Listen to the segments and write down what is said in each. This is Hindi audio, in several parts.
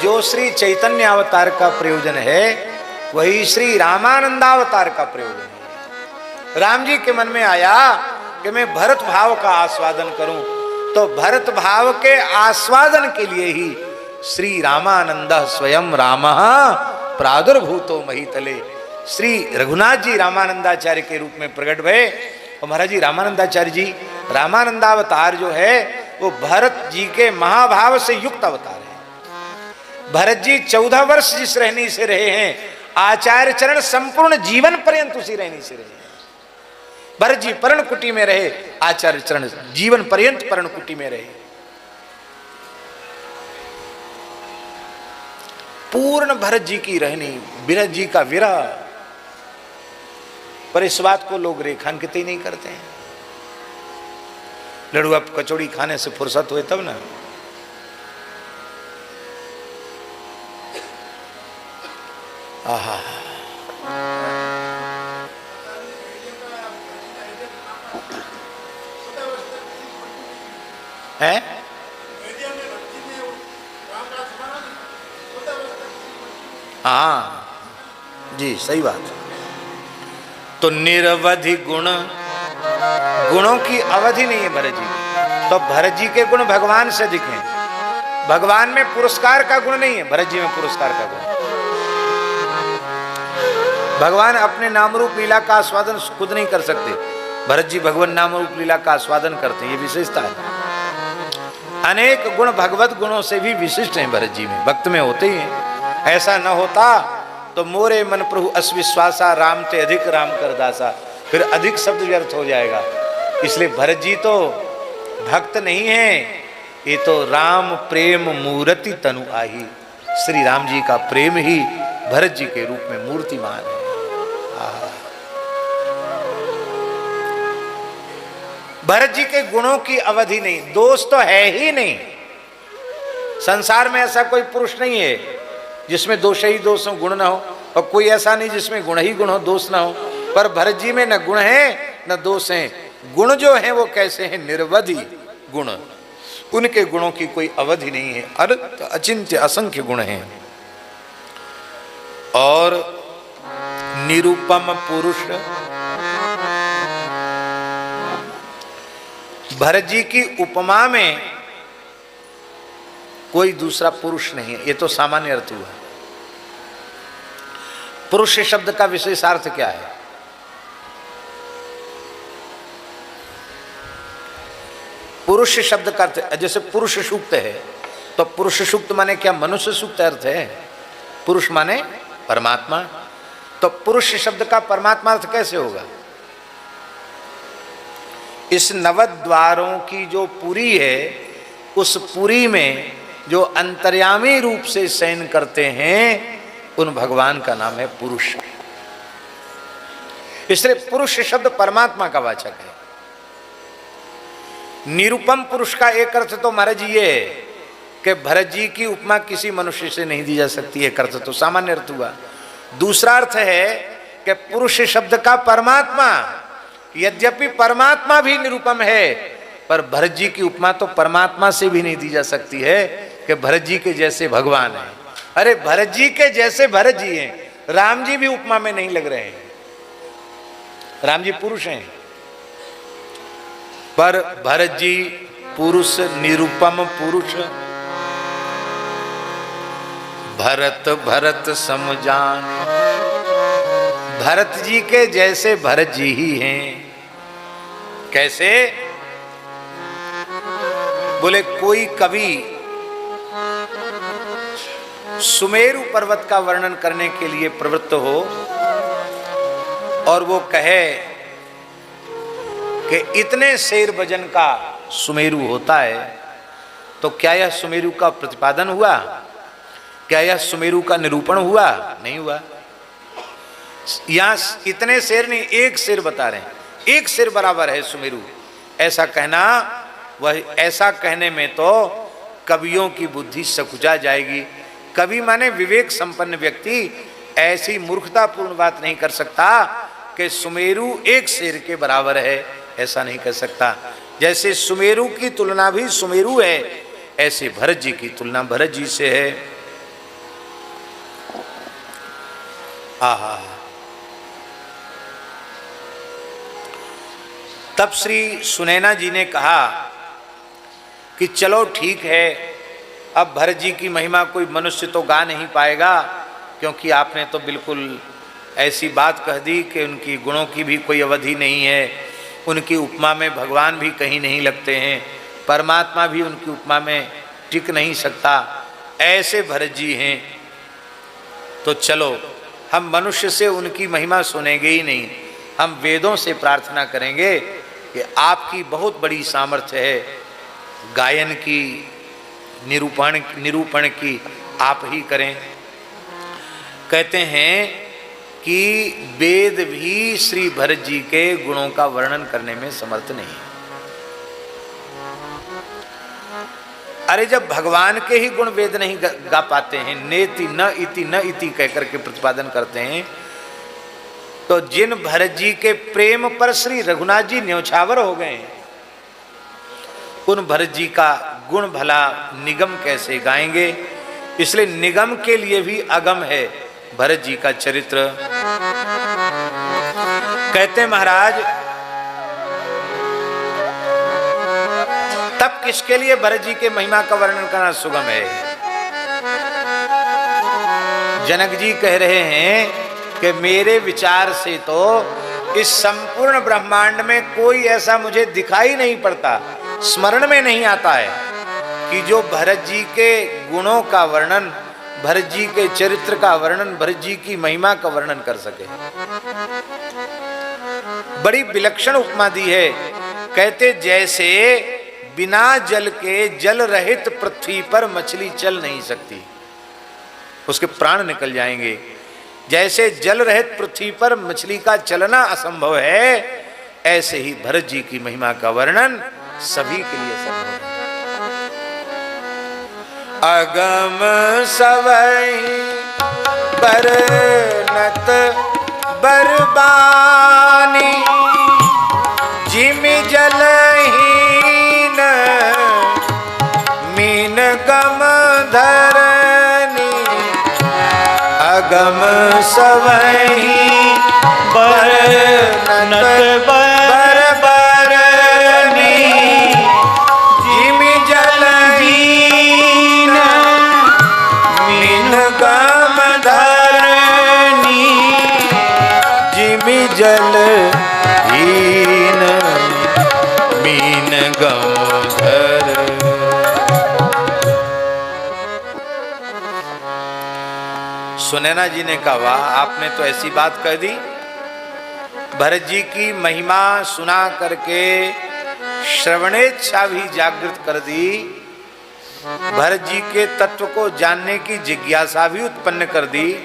जो श्री चैतन्य अवतार का प्रयोजन है वही श्री रामानंदावतार का प्रयोजन है। राम जी के मन में आया कि मैं भरत भाव का आस्वादन करूं, तो भरत भाव के आस्वादन के लिए ही श्री रामानंद स्वयं रामः प्रादुर्भूतो महीतले, श्री रघुनाथ जी रामानंदाचार्य के रूप में प्रकट भये। और महाराज जी रामानंदाचार्य जी, रामानंदावतार जो है वो भरत जी के महाभाव से युक्त अवतार है। भरत जी 14 वर्ष जिस रहनी से रहे हैं, आचार्य चरण संपूर्ण जीवन पर्यंत उसी रहनी से रहे हैं। भरत जी पर्णकुटी में रहे, आचार्य चरण जीवन पर्यंत पर्णकुटी में रहे। पूर्ण भरत जी की रहनी, भरत जी का विरह, पर इस बात को लोग रेखांकित ही नहीं करते हैं। लड़ुआ कचौड़ी खाने से फुर्सत हुए तब ना, आहा है हाँ जी, सही बात। तो निरवधि गुण, गुणों की अवधि नहीं है भरत जी की। तो भरत जी के गुण भगवान से अधिक हैं। भगवान में पुरस्कार का गुण नहीं है, भरत जी में पुरस्कार का गुण। भगवान अपने नाम रूप लीला का आस्वादन खुद नहीं कर सकते, भरत जी भगवान नाम रूप लीला का आस्वादन करते हैं, ये विशेषता है। अनेक गुण भगवत गुणों से भी विशिष्ट हैं भरत जी में, भक्त में होते ही हैं। ऐसा न होता तो मोरे मन प्रभु अस्विश्वासा, राम ते अधिक राम कर दासा, फिर अधिक शब्द व्यर्थ हो जाएगा। इसलिए भरत जी तो भक्त नहीं है, ये तो राम प्रेम मूर्ति तनु आही, श्री राम जी का प्रेम ही भरत जी के रूप में मूर्तिमान है। भरत जी के गुणों की अवधि नहीं, दोष तो है ही नहीं। संसार में ऐसा कोई पुरुष नहीं है जिसमें दोष ही दोष हो, गुण ना हो, और कोई ऐसा नहीं जिसमें गुण ही गुण हो, दोष ना हो। पर भरत जी में न गुण है न दोष है। गुण जो है वो कैसे हैं? निर्वधि गुण, उनके गुणों की कोई अवधि नहीं है, अचिंत्य असंख्य गुण हैं। और निरुपम पुरुष, भरत जी की उपमा में कोई दूसरा पुरुष नहीं है, ये तो सामान्य अर्थ हुआ। पुरुष शब्द का विशेषार्थ क्या है? पुरुष शब्द का अर्थ, जैसे पुरुष सूक्त है तो पुरुष सूक्त माने क्या? मनुष्य सूक्त अर्थ है। पुरुष माने परमात्मा, तो पुरुष शब्द का परमात्मा अर्थ कैसे होगा? इस नवद्वारों की जो पुरी है, उस पुरी में जो अंतर्यामी रूप से शयन करते हैं, उन भगवान का नाम है पुरुष। इसलिए पुरुष शब्द परमात्मा का वाचक है। निरुपम पुरुष का एक अर्थ तो महाराज जी ये है कि भरत जी की उपमा किसी मनुष्य से नहीं दी जा सकती, एक अर्थ तो सामान्य अर्थ हुआ। दूसरा अर्थ है कि पुरुष शब्द का परमात्मा, यद्यपि परमात्मा भी निरुपम है, पर भरत जी की उपमा तो परमात्मा से भी नहीं दी जा सकती है कि भरत जी के जैसे भगवान है। अरे भरत जी के जैसे भरत जी हैं, राम जी भी उपमा में नहीं लग रहे हैं। राम जी पुरुष हैं, पर भरत जी पुरुष, निरुपम पुरुष। भरत भरत समजान, भरत जी के जैसे भरत जी ही हैं। कैसे? बोले कोई कवि सुमेरु पर्वत का वर्णन करने के लिए प्रवृत्त हो और वो कहे कि इतने शेर वजन का सुमेरु होता है, तो क्या यह सुमेरु का प्रतिपादन हुआ? क्या यह सुमेरु का निरूपण हुआ? नहीं हुआ। यहां इतने शेर नहीं, एक शेर बता रहे हैं, एक शेर बराबर है सुमेरु, ऐसा कहना, वह ऐसा कहने में तो कवियों की बुद्धि सकुचा जाएगी। कवि माने विवेक संपन्न व्यक्ति ऐसी मूर्खतापूर्ण बात नहीं कर सकता कि सुमेरु एक शेर के बराबर है, ऐसा नहीं कर सकता। जैसे सुमेरु की तुलना भी सुमेरु है, ऐसे भरत जी की तुलना भरत जी से है। आहा। तब श्री सुनैना जी ने कहा कि चलो ठीक है, अब भरत जी की महिमा कोई मनुष्य तो गा नहीं पाएगा, क्योंकि आपने तो बिल्कुल ऐसी बात कह दी कि उनकी गुणों की भी कोई अवधि नहीं है, उनकी उपमा में भगवान भी कहीं नहीं लगते हैं, परमात्मा भी उनकी उपमा में टिक नहीं सकता, ऐसे भरत जी हैं। तो चलो हम मनुष्य से उनकी महिमा सुनेंगे ही नहीं, हम वेदों से प्रार्थना करेंगे कि आपकी बहुत बड़ी सामर्थ्य है, गायन की, निरूपण की आप ही करें। कहते हैं कि वेद भी श्री भरत जी के गुणों का वर्णन करने में समर्थ नहीं। अरे जब भगवान के ही गुण वेद नहीं गा पाते हैं, नेति न इति कहकर के प्रतिपादन करते हैं, तो जिन भरत जी के प्रेम पर श्री रघुनाथ जी न्योछावर हो गए, उन भरत जी का गुण भला निगम कैसे गाएंगे। इसलिए निगम के लिए भी अगम है भरत जी का चरित्र। कहते महाराज, तब किसके लिए भरत जी के महिमा का वर्णन करना सुगम है। जनक जी कह रहे हैं कि मेरे विचार से तो इस संपूर्ण ब्रह्मांड में कोई ऐसा मुझे दिखाई नहीं पड़ता, स्मरण में नहीं आता है कि जो भरत जी के गुणों का वर्णन, भरत जी के चरित्र का वर्णन, भरत जी की महिमा का वर्णन कर सके। बड़ी विलक्षण उपमा दी है। कहते जैसे बिना जल के जल रहित पृथ्वी पर मछली चल नहीं सकती, उसके प्राण निकल जाएंगे, जैसे जल रहित पृथ्वी पर मछली का चलना असंभव है, ऐसे ही भरत जी की महिमा का वर्णन सभी के लिए संभव है। अगम सवई बरनत बरबानी, जिमि जलहीन मीन गम धरनी। अगम सवई बरनत बरबानी, जिमि जलहीन मीन गम धरनी। जिमि जलहीन मीन गम धरनी। सुनैना जी ने कहा, वाह, आपने तो ऐसी बात कह दी, भरत जी की महिमा सुना करके श्रवणेच्छा भी जागृत कर दी, भरत जी के तत्व को जानने की जिज्ञासा भी उत्पन्न कर दी,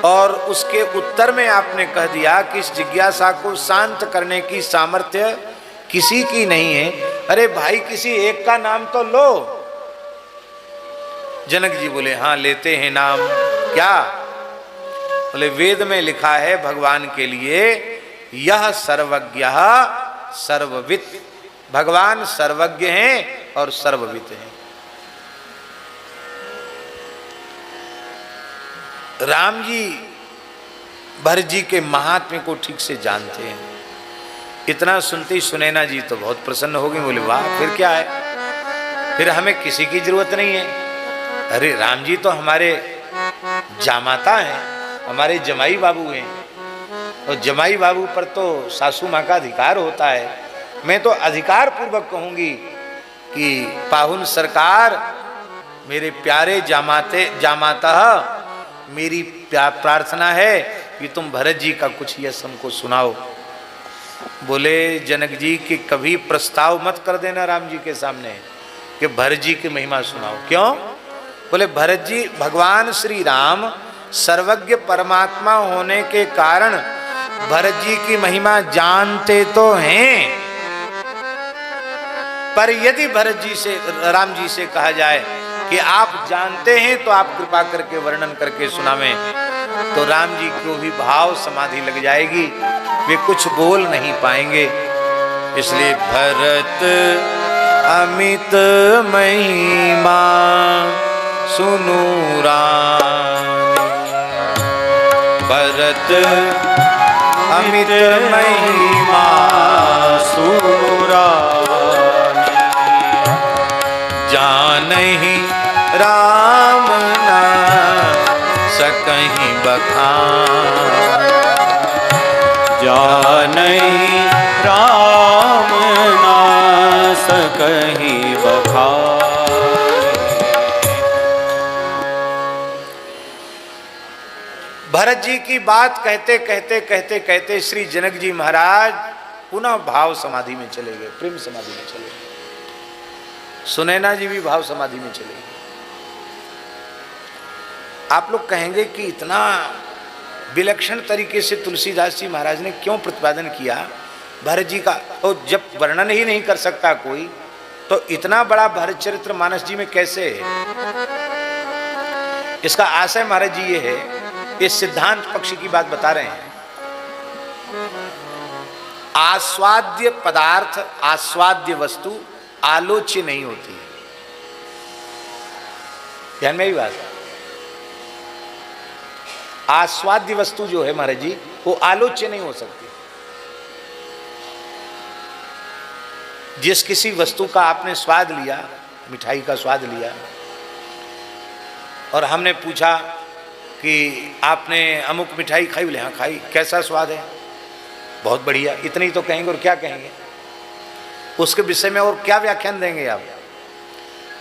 और उसके उत्तर में आपने कह दिया कि इस जिज्ञासा को शांत करने की सामर्थ्य किसी की नहीं है। अरे भाई, किसी एक का नाम तो लो। जनक जी बोले, हाँ लेते हैं नाम। क्या? बोले वेद में लिखा है भगवान के लिए, यह सर्वज्ञ सर्ववित्। भगवान सर्वज्ञ हैं और सर्ववित् हैं। राम जी भरत जी के महात्म्य को ठीक से जानते हैं। इतना सुनती सुनैना जी तो बहुत प्रसन्न हो गई। बोले वाह, फिर क्या है, फिर हमें किसी की जरूरत नहीं है। अरे राम जी तो हमारे जामाता हैं, हमारे जमाई बाबू हैं, और जमाई बाबू पर तो सासू माँ का अधिकार होता है। मैं तो अधिकार पूर्वक कहूंगी कि पाहुन सरकार, मेरे प्यारे जामाता, मेरी प्रार्थना है कि तुम भरत जी का कुछ यश हमको सुनाओ। बोले जनक जी कि कभी प्रस्ताव मत कर देना राम जी के सामने कि भरत जी की महिमा सुनाओ। क्यों? बोले भरत जी, भगवान श्री राम सर्वज्ञ परमात्मा होने के कारण भरत जी की महिमा जानते तो हैं, पर यदि भरत जी से, राम जी से कहा जाए कि आप जानते हैं तो आप कृपा करके वर्णन करके सुनावें, तो राम जी को भी भाव समाधि लग जाएगी, वे कुछ बोल नहीं पाएंगे। इसलिए भरत अमित महिमा सुनु राम, भरत अमित महिमा सुरानी, जानहि राम ना सकहि बखान, जानहि राम ना सकहि बखान। भरत जी की बात कहते कहते कहते कहते श्री जनक जी महाराज पुनः भाव समाधि में चले गए, प्रेम समाधि में चले गए। सुनैना जी भी भाव समाधि में चले गए। आप लोग कहेंगे कि इतना विलक्षण तरीके से तुलसीदास जी महाराज ने क्यों प्रतिपादन किया भरत जी का, और जब वर्णन ही नहीं कर सकता कोई तो इतना बड़ा भरत चरित्र मानस जी में कैसे है? इसका आशय महाराज जी ये है, इस सिद्धांत पक्ष की बात बता रहे हैं। आस्वाद्य पदार्थ, आस्वाद्य वस्तु आलोच्य नहीं होती है। ध्यान में ही बात, आस्वाद्य वस्तु जो है महाराज जी वो आलोच्य नहीं हो सकती। जिस किसी वस्तु का आपने स्वाद लिया, मिठाई का स्वाद लिया, और हमने पूछा कि आपने अमुक मिठाई खाई? बोले हाँ खाई। कैसा स्वाद है? बहुत बढ़िया। इतनी तो कहेंगे, और क्या कहेंगे? उसके विषय में और क्या व्याख्यान देंगे आप?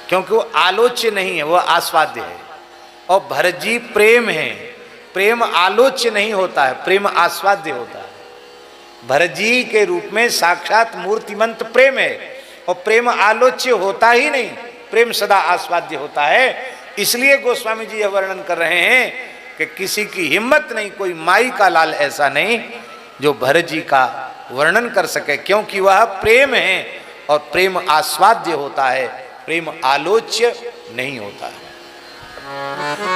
क्योंकि वो आलोच्य नहीं है, वो आस्वाद्य है। और भरत जी प्रेम है, प्रेम आलोच्य नहीं होता है, प्रेम आस्वाद्य होता है। भरत जी के रूप में साक्षात मूर्तिमंत प्रेम है, और प्रेम आलोच्य होता ही नहीं, प्रेम सदा आस्वाद्य होता है। इसलिए गोस्वामी जी यह वर्णन कर रहे हैं कि किसी की हिम्मत नहीं, कोई माई का लाल ऐसा नहीं जो भरत जी का वर्णन कर सके, क्योंकि वह प्रेम है और प्रेम आस्वाद्य होता है, प्रेम आलोच्य नहीं होता है।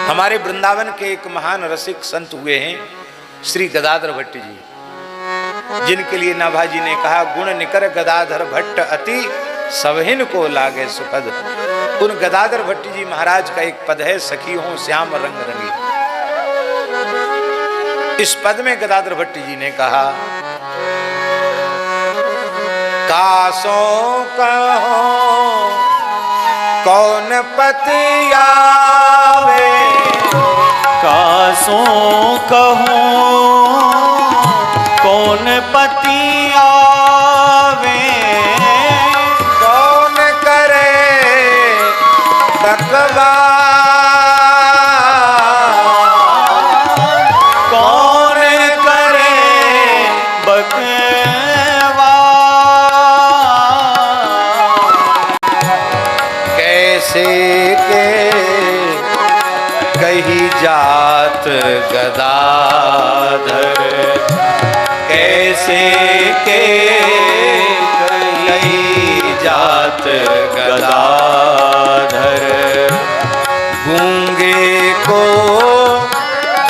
हमारे वृंदावन के एक महान रसिक संत हुए हैं श्री गदाधर भट्ट जी, जिनके लिए नाभाजी ने कहा, गुण निकर गदाधर भट्ट अति सवहिन को लागे सुखद। उन गदाधर भट्ट जी महाराज का एक पद है, सखी हो श्याम रंग रंगी। इस पद में गदाधर भट्ट जी ने कहा, कासो कहो कौन पति आवे, कासो कहो कौन पति आवे, कौन करे बकवास, कौन करे बकवास, कैसे के कही जात गदाधर, कैसे के कही जात गदाधर, गूंगे को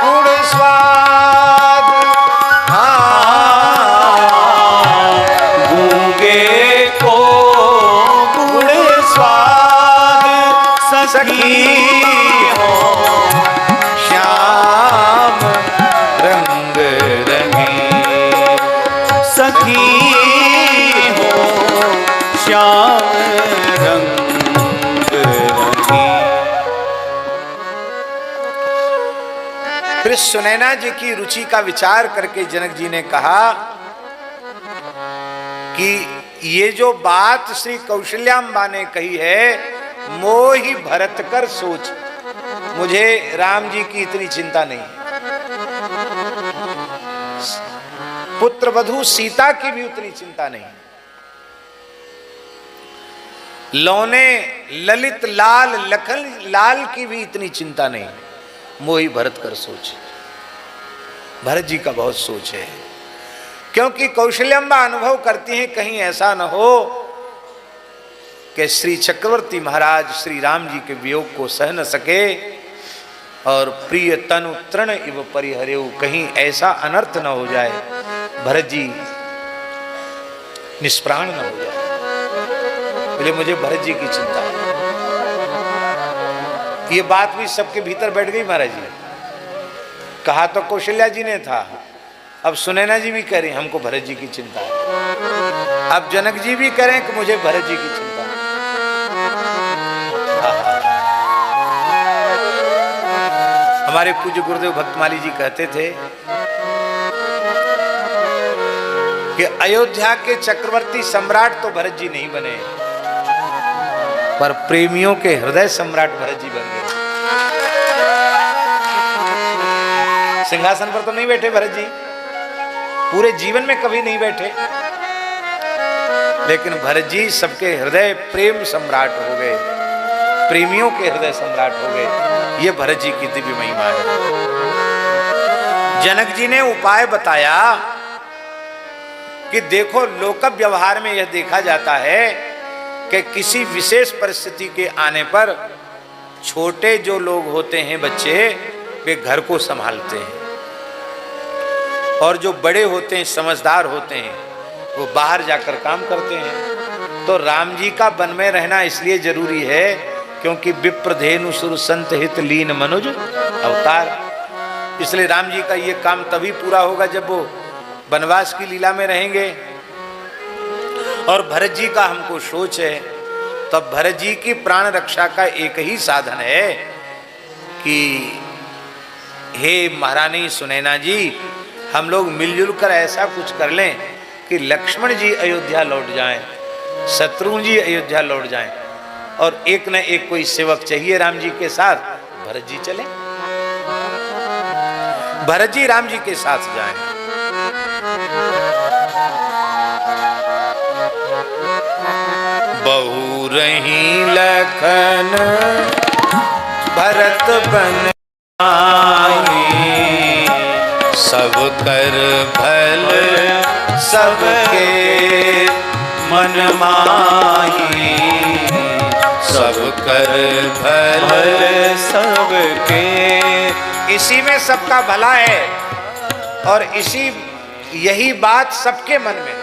गुण स्वाद, गूंगे को गुण स्वाद, सखी हो श्याम रंग रंगी, सखी हो श्याम रंग रंगी। फिर सुनैना जी की रुचि का विचार करके जनक जी ने कहा कि ये जो बात श्री कौशल्याम्बा ने कही है, मोहि भरत कर सोच, मुझे राम जी की इतनी चिंता नहीं है, पुत्र वधू सीता की भी उतनी चिंता नहीं, लौने ललित लाल लखन लाल की भी इतनी चिंता नहीं, मोहि भरत कर सोच। भरत जी का बहुत सोच है, क्योंकि कौशल्याम्बा अनुभव करती हैं कहीं ऐसा न हो कि श्री चक्रवर्ती महाराज श्री राम जी के वियोग को सह न सके और प्रिय तनु तृण इव परिहरेउ, कहीं ऐसा अनर्थ न हो जाए, भरत जी निष्प्राण न हो जाए। बोले मुझे भरत जी की चिंता है। ये बात भी सबके भीतर बैठ गई महाराज जी। कहा तो कौशल्या जी ने था, अब सुनैना जी भी कह रही हमको भरत जी की चिंता है, अब जनक जी भी करें कि मुझे भरत जी की चिंता है। हमारे पूज्य गुरुदेव भक्तमाली जी कहते थे कि अयोध्या के चक्रवर्ती सम्राट तो भरत जी नहीं बने, पर प्रेमियों के हृदय सम्राट भरत जी बन गए। सिंहासन पर तो नहीं बैठे भरत जी, पूरे जीवन में कभी नहीं बैठे, लेकिन भरत जी सबके हृदय प्रेम सम्राट हो गए, प्रेमियों के हृदय सम्राट हो गए। ये भरत जी की दिव्य महिमा है। जनक जी ने उपाय बताया कि देखो, लोक व्यवहार में यह देखा जाता है कि किसी विशेष परिस्थिति के आने पर छोटे जो लोग होते हैं बच्चे, वे घर को संभालते हैं, और जो बड़े होते हैं समझदार होते हैं वो बाहर जाकर काम करते हैं। तो राम जी का वन में रहना इसलिए जरूरी है क्योंकि विप्रधेनु सुर संत हित लीन मनुज अवतार। इसलिए राम जी का ये काम तभी पूरा होगा जब वो वनवास की लीला में रहेंगे। और भरत जी का हमको सोच है, तो भरत जी की प्राण रक्षा का एक ही साधन है कि हे महारानी सुनैना जी, हम लोग मिलजुल कर ऐसा कुछ कर लें कि लक्ष्मण जी अयोध्या लौट जाएं, शत्रुघ्न जी अयोध्या लौट जाएं, और एक न एक कोई सेवक चाहिए राम जी के साथ, भरत जी चले, भरत जी राम जी के साथ जाएं। बहु रही लखन भरत बन आए, सब कर भल सबके मन माही, सब कर भल सबके। इसी में सबका भला है, और यही बात सबके मन में,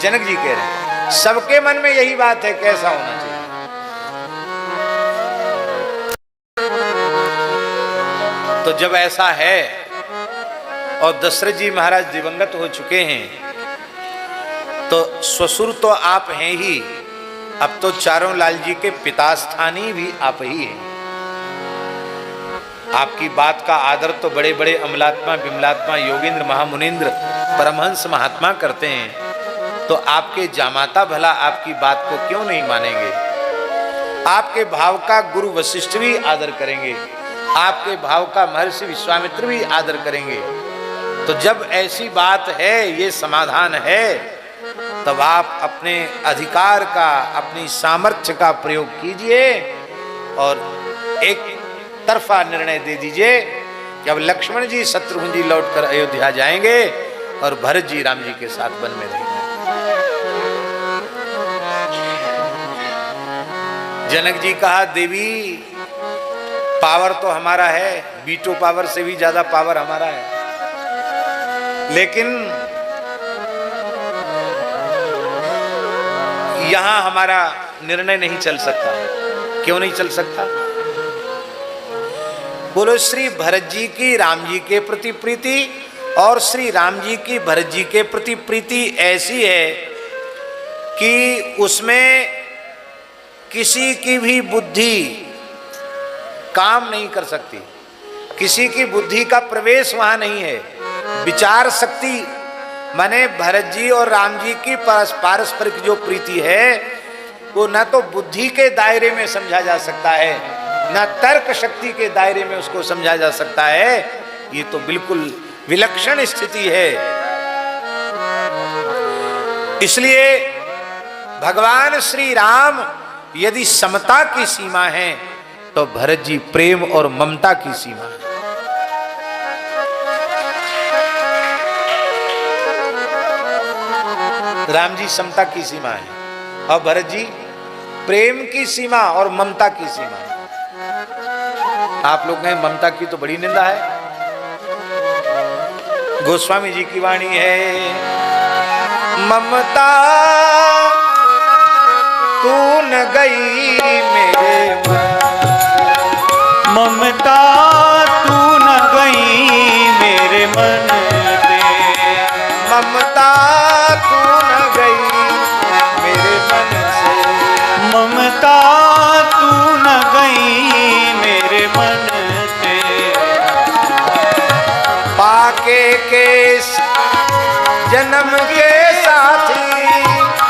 जनक जी कह रहे हैं सबके मन में यही बात है, कैसा होना चाहिए। तो जब ऐसा है और दशरथ जी महाराज दिवंगत हो चुके हैं, तो ससुर तो आप हैं ही, अब तो चारों लाल जी के पिता स्थानी भी आप ही हैं। आपकी बात का आदर तो बड़े बड़े अमलात्मा विमलात्मा योगेंद्र महामुनिंद्र परमहंस महात्मा करते हैं, तो आपके जामाता भला आपकी बात को क्यों नहीं मानेंगे। आपके भाव का गुरु वशिष्ठ भी आदर करेंगे, आपके भाव का महर्षि विश्वामित्र भी आदर करेंगे। तो जब ऐसी बात है, ये समाधान है, तब आप अपने अधिकार का, अपनी सामर्थ्य का प्रयोग कीजिए और एक तरफा निर्णय दे दीजिए कि अब लक्ष्मण जी शत्रुघ्न जी लौटकर अयोध्या जाएंगे और भरत जी राम जी के साथ वन में रहेंगे। जनक जी कहा, देवी पावर तो हमारा है, वीटो पावर से भी ज्यादा पावर हमारा है, लेकिन यहां हमारा निर्णय नहीं चल सकता। क्यों नहीं चल सकता? बोलो, श्री भरत जी की राम जी के प्रति प्रीति और श्री राम जी की भरत जी के प्रति प्रीति ऐसी है कि उसमें किसी की भी बुद्धि काम नहीं कर सकती, किसी की बुद्धि का प्रवेश वहां नहीं है। विचार शक्ति माने भरत जी और राम जी की पारस्परिक जो प्रीति है वो न तो बुद्धि के दायरे में समझा जा सकता है, न तर्क शक्ति के दायरे में उसको समझा जा सकता है। ये तो बिल्कुल विलक्षण स्थिति है। इसलिए भगवान श्री राम यदि समता की सीमा है तो भरत जी प्रेम और ममता की सीमा है। राम जी समता की सीमा है और भरत जी प्रेम की सीमा और ममता की सीमा है। आप लोग कहें ममता की तो बड़ी निंदा है। गोस्वामी जी की वाणी है, ममता तू न गई मेरे मन, ममता तू न गई जन्म के साथी,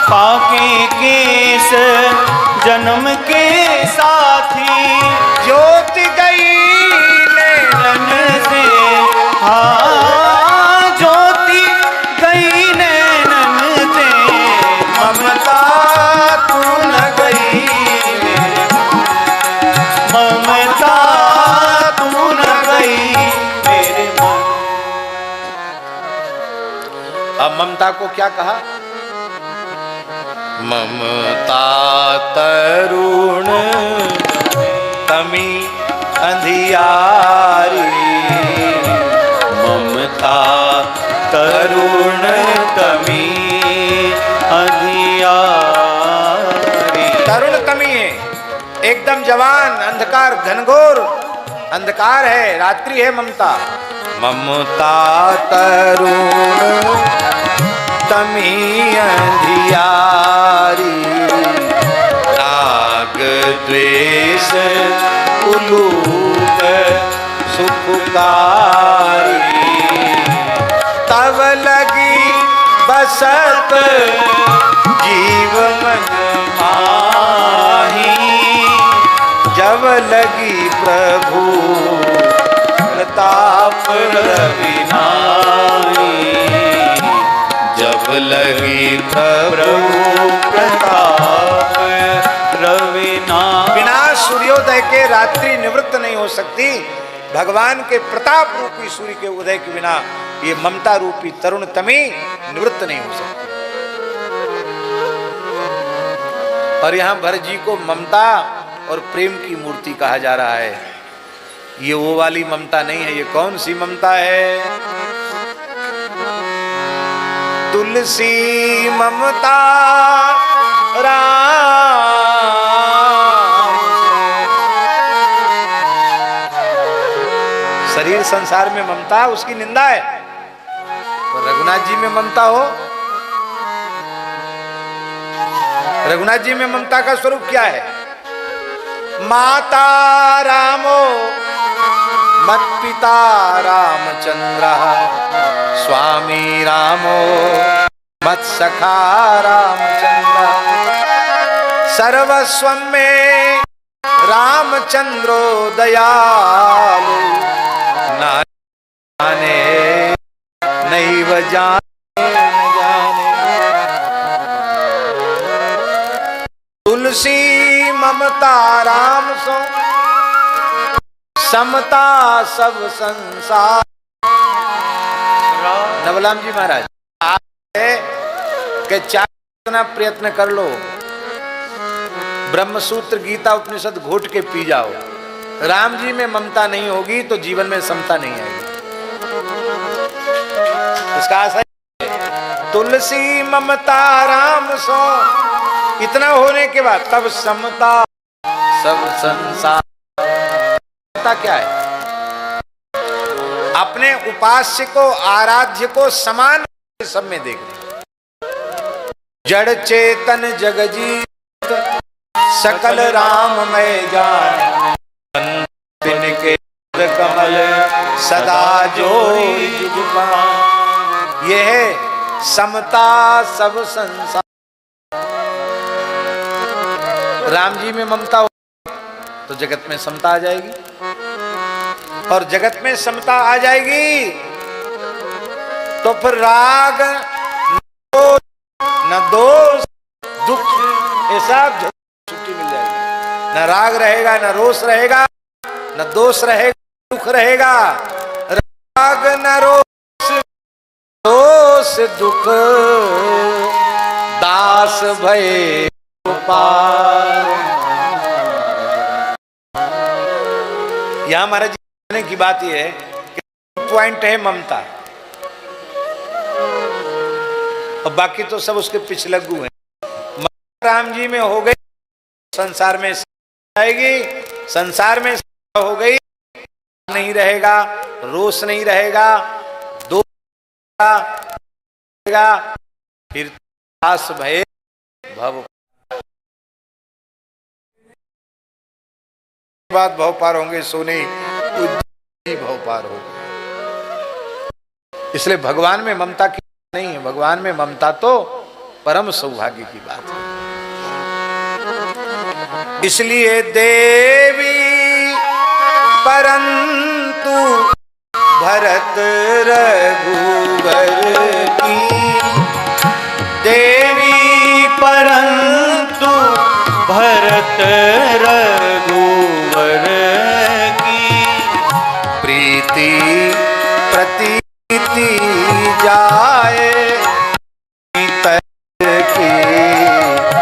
पाके केस जन्म के साथी, ज्योति गई नैनन से हाँ ज्योति गई नैनन से, ममता तू न गई, ममता तू न गई मेरे मन। अब ममता को क्या कहा? ममता तरुण तमी अंधियारी, ममता तरुण तमी अंधियारी। तरुण तमी है, एकदम जवान, अंधकार घनघोर अंधकार है, रात्रि है ममता। ममता तरुण तमी अंधियारी, राग द्वेष उलूक सुखकारी, तब लगी बसत जीव मन माही, जब लगी प्रभु प्रताप रविनाई, जब लगी प्रभु प्रताप रविना। बिना सूर्योदय के रात्रि निवृत्त नहीं हो सकती, भगवान के प्रताप रूपी सूर्य के उदय के बिना ये ममता रूपी तरुण तमी निवृत्त नहीं हो सकती। और यहां भरत जी को ममता और प्रेम की मूर्ति कहा जा रहा है। ये वो वाली ममता नहीं है, ये कौन सी ममता है? तुलसी ममता राम, शरीर संसार में ममता उसकी निंदा है, और रघुनाथ जी में ममता हो, रघुनाथ जी में ममता का स्वरूप क्या है? माता रामो मत पिता रामचंद्र, स्वामी रामो मत सखा रामचंद्र, सर्वस्व में रामचंद्रो दयालु, नाने नहीं जाने न जाने। तुलसी ममता राम सो, समता सब संसार। नवलाम जी महाराज कि चाहे कितना प्रयत्न कर लो, ब्रह्म सूत्र गीता उपनिषद घोट के पी जाओ, राम जी में ममता नहीं होगी तो जीवन में समता नहीं आएगी। इसका आशय तुलसी ममता राम सो, इतना होने के बाद तब समता सब संसार। समता क्या है? अपने उपास्य को आराध्य को समान सब में देखना। जड़ चेतन जगजीत सकल राम में जान, तिनके कमल सदा जोई जुबान। यह है समता सब संसार। राम जी में ममता हो तो जगत में समता आ जाएगी, और जगत में समता आ जाएगी तो फिर राग न दोष दुख, ये सब छुट्टी मिल जाएगी। न राग रहेगा, न रोष रहेगा, न दोष रहेगा, दुख रहेगा। राग न रोष दोष दुख, दास भय पार। यहां महाराज जी कहने की बात यह है कि पॉइंट है ममता, और बाकी तो सब उसके पिछलग्गू हैं। राम जी में हो गई, संसार में आएगी, संसार में हो गई, नहीं रहेगा, रोष नहीं रहेगा, दोष रहेगा, फिर दास भय भव बाद भव पार होंगे, सोने भव पार हो। इसलिए भगवान में ममता की नहीं है, भगवान में ममता तो परम सौभाग्य की बात है। इसलिए देवी परंतु भरत रघुवर की, देवी परंतु भरत रघुवर की, प्रीति प्रतीति जाए की,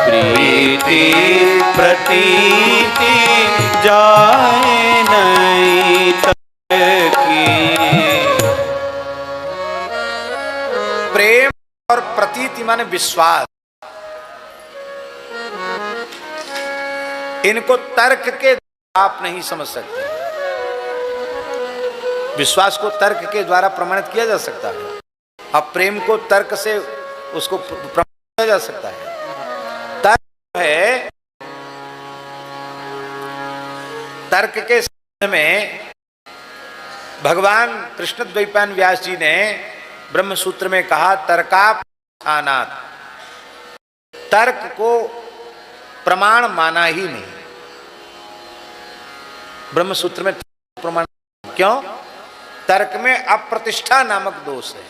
प्रीति प्रतीति जाए नहीं तक की। प्रेम और प्रतीति माने विश्वास, इनको तर्क के आप नहीं समझ सकते। विश्वास को तर्क के द्वारा प्रमाणित किया जा सकता है, अब प्रेम को तर्क से उसको प्रमाणित किया जा सकता है। तर्क है, तर्क के संबंध में भगवान कृष्ण द्वैपायन व्यास जी ने ब्रह्म सूत्र में कहा, तर्कापस्थानात्, तर्क को प्रमाण माना ही नहीं। ब्रह्म सूत्र में प्रमाण क्यों? तर्क में अप्रतिष्ठा नामक दोष है।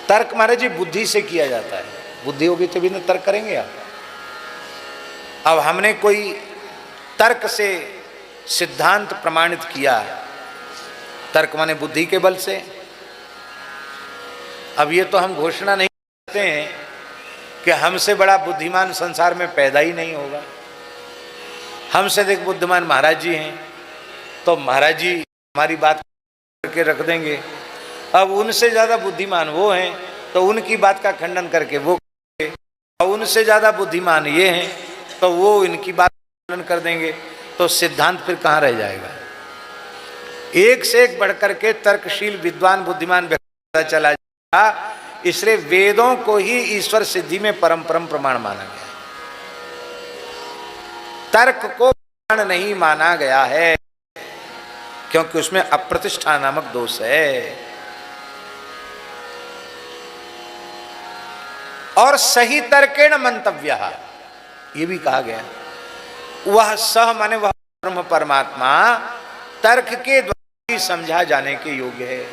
तर्क महाराज जी बुद्धि से किया जाता है, बुद्धि होगी तभी ना तर्क करेंगे आप। अब हमने कोई तर्क से सिद्धांत प्रमाणित किया, तर्क माने बुद्धि के बल से। अब ये तो हम घोषणा नहीं करते हैं कि हमसे बड़ा बुद्धिमान संसार में पैदा ही नहीं होगा। हमसे अधिक बुद्धिमान महाराज जी हैं, तो महाराज जी हमारी बात करके रख देंगे। अब उनसे ज़्यादा बुद्धिमान वो हैं, तो उनकी बात का खंडन करके वो करेंगे। और उनसे ज़्यादा बुद्धिमान ये हैं, तो वो इनकी बात का खंडन कर देंगे। तो सिद्धांत फिर कहाँ रह जाएगा? एक से एक बढ़कर के तर्कशील विद्वान बुद्धिमान व्यक्ति चला जाएगा। इसलिए वेदों को ही ईश्वर सिद्धि में परम प्रमाण माना गया है, तर्क को प्रमाण नहीं माना गया है, क्योंकि उसमें अप्रतिष्ठा नामक दोष है। और सही तर्केण मंतव्यः, ये भी कहा गया, वह सह माने वह ब्रह्म परमात्मा तर्क के द्वारा ही समझा जाने के योग्य है।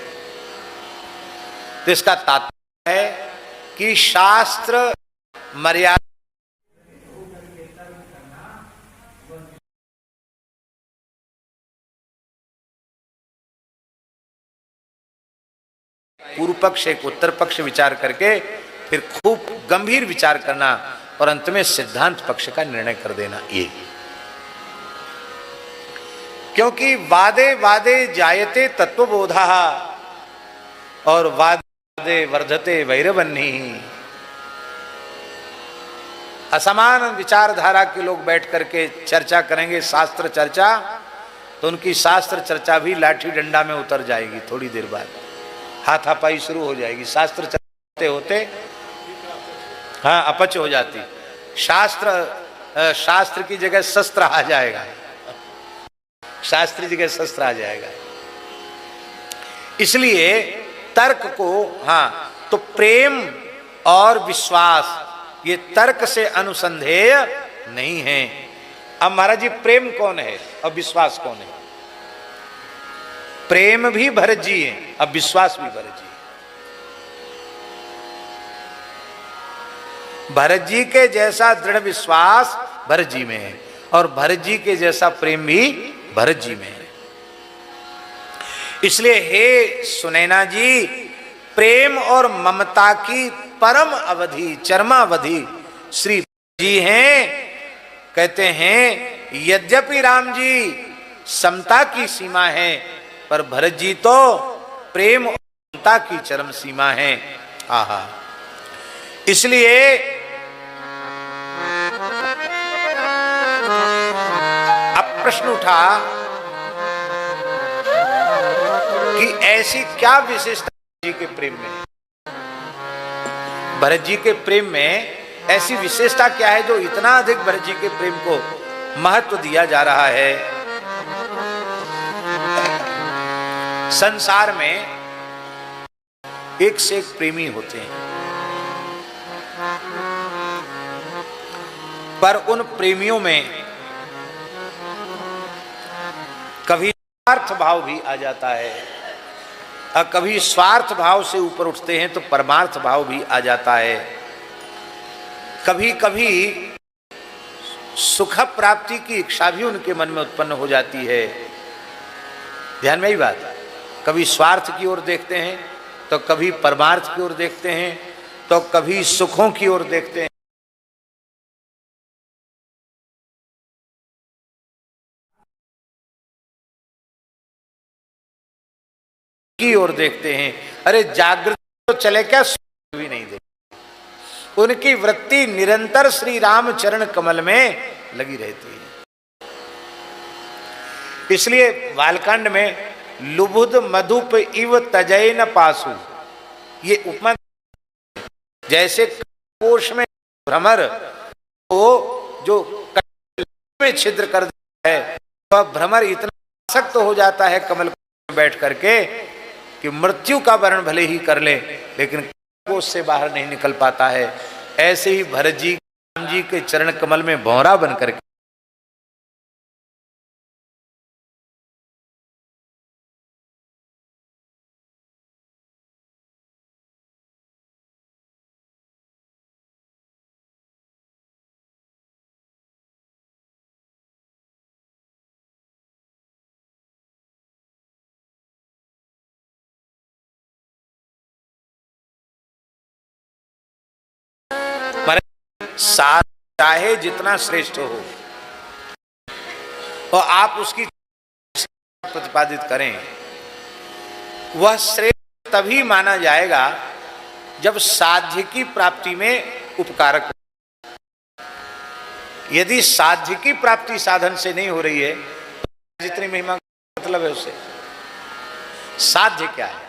तो इसका तात्पर्य है कि शास्त्र मर्यादा पूर्व पक्ष एक उत्तर पक्ष विचार करके फिर खूब गंभीर विचार करना और अंत में सिद्धांत पक्ष का निर्णय कर देना। ये क्योंकि वादे वादे जायते तत्वबोधा और वादे वर्धते वैरवन्नी। असमान विचारधारा के लोग बैठ करके चर्चा करेंगे, शास्त्र चर्चा, तो उनकी शास्त्र चर्चा भी लाठी डंडा में उतर जाएगी। थोड़ी देर बाद हाथापाई शुरू हो जाएगी। शास्त्र चर्चा होते हाँ अपच हो जाती। शास्त्र की जगह शस्त्र आ जाएगा, शास्त्र की जगह शस्त्र आ जाएगा। इसलिए तर्क को हाँ तो प्रेम और विश्वास ये तर्क से अनुसंधेय नहीं है। अब महाराज जी प्रेम कौन है और विश्वास कौन है? प्रेम भी भरत जी है, अब विश्वास भी भरत जी है। भरत जी के जैसा दृढ़ विश्वास भरत जी में है और भरत जी के जैसा प्रेम भी भरत जी में है। इसलिए हे सुनैना जी, प्रेम और ममता की परम अवधि चरमावधि श्री जी हैं। कहते हैं यद्यपि राम जी समता की सीमा है, पर भरत जी तो प्रेम और ममता की चरम सीमा है। आहा, इसलिए अब प्रश्न उठा कि ऐसी क्या विशेषता जी के प्रेम में, भरत जी के प्रेम में ऐसी विशेषता क्या है जो इतना अधिक भरत जी के प्रेम को महत्व दिया जा रहा है? संसार में एक से एक प्रेमी होते हैं, पर उन प्रेमियों में कभी स्वार्थ भाव भी आ जाता है, और कभी स्वार्थ भाव से ऊपर उठते हैं तो परमार्थ भाव भी आ जाता है। कभी कभी सुख प्राप्ति की इच्छा भी उनके मन में उत्पन्न हो जाती है। ध्यान में ही बात, कभी स्वार्थ की ओर देखते हैं तो कभी परमार्थ की ओर देखते हैं तो कभी सुखों की ओर देखते हैं। की ओर देखते हैं। अरे जागृत तो चले क्या, भी नहीं देखते। उनकी वृत्ति निरंतर श्री राम चरण कमल में लगी रहती है। इसलिए बालकांड में लुबुध मधुप इव तजैन पासु, ये उपमा, जैसे कोश में भ्रमर को जो में छिद्र कर देता है, वह भ्रमर इतना आसक्त हो जाता है कमल में बैठ करके कि मृत्यु का वर्ण भले ही कर ले लेकिन कोश से बाहर नहीं निकल पाता है। ऐसे ही भरत जी राम जी के चरण कमल में भौरा बन करके चाहे जितना श्रेष्ठ हो और आप उसकी प्रतिपादित करें, वह श्रेष्ठ तभी माना जाएगा जब साध्य की प्राप्ति में उपकारक हो। यदि साध्य की प्राप्ति साधन से नहीं हो रही है तो जितनी महिमा का मतलब है उससे। साध्य क्या है?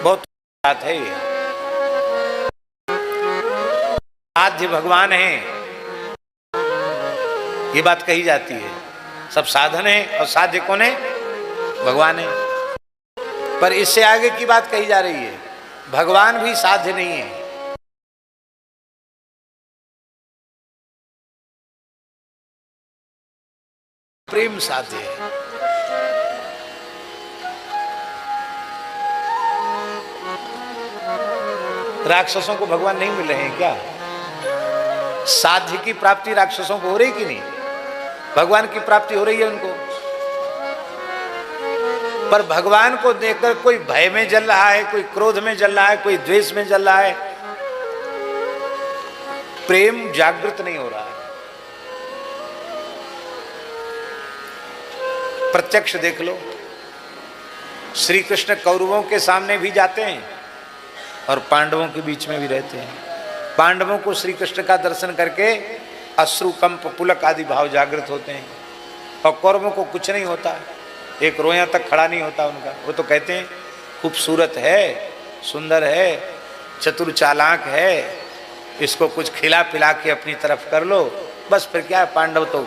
बहुत बात है ये। साध्य भगवान है, ये बात कही जाती है। सब साधन है और साध्य कौन है? भगवान है। पर इससे आगे की बात कही जा रही है, भगवान भी साध्य नहीं है। प्रेम साध्य है। राक्षसों को भगवान नहीं मिल रहे हैं क्या? साध्य की प्राप्ति राक्षसों को हो रही कि नहीं? भगवान की प्राप्ति हो रही है उनको। पर भगवान को देखकर कोई भय में जल रहा है, कोई क्रोध में जल रहा है, कोई द्वेष में जल रहा है। प्रेम जागृत नहीं हो रहा है। प्रत्यक्ष देख लो, श्री कृष्ण कौरवों के सामने भी जाते हैं और पांडवों के बीच में भी रहते हैं। पांडवों को श्री कृष्ण का दर्शन करके अश्रु कंप पुलक आदि भाव जागृत होते हैं और कौरवों को कुछ नहीं होता, एक रोया तक खड़ा नहीं होता उनका। वो तो कहते हैं खूबसूरत है, सुंदर है, चतुर चालाक है, इसको कुछ खिला पिला के अपनी तरफ कर लो, बस फिर क्या है, पांडव तो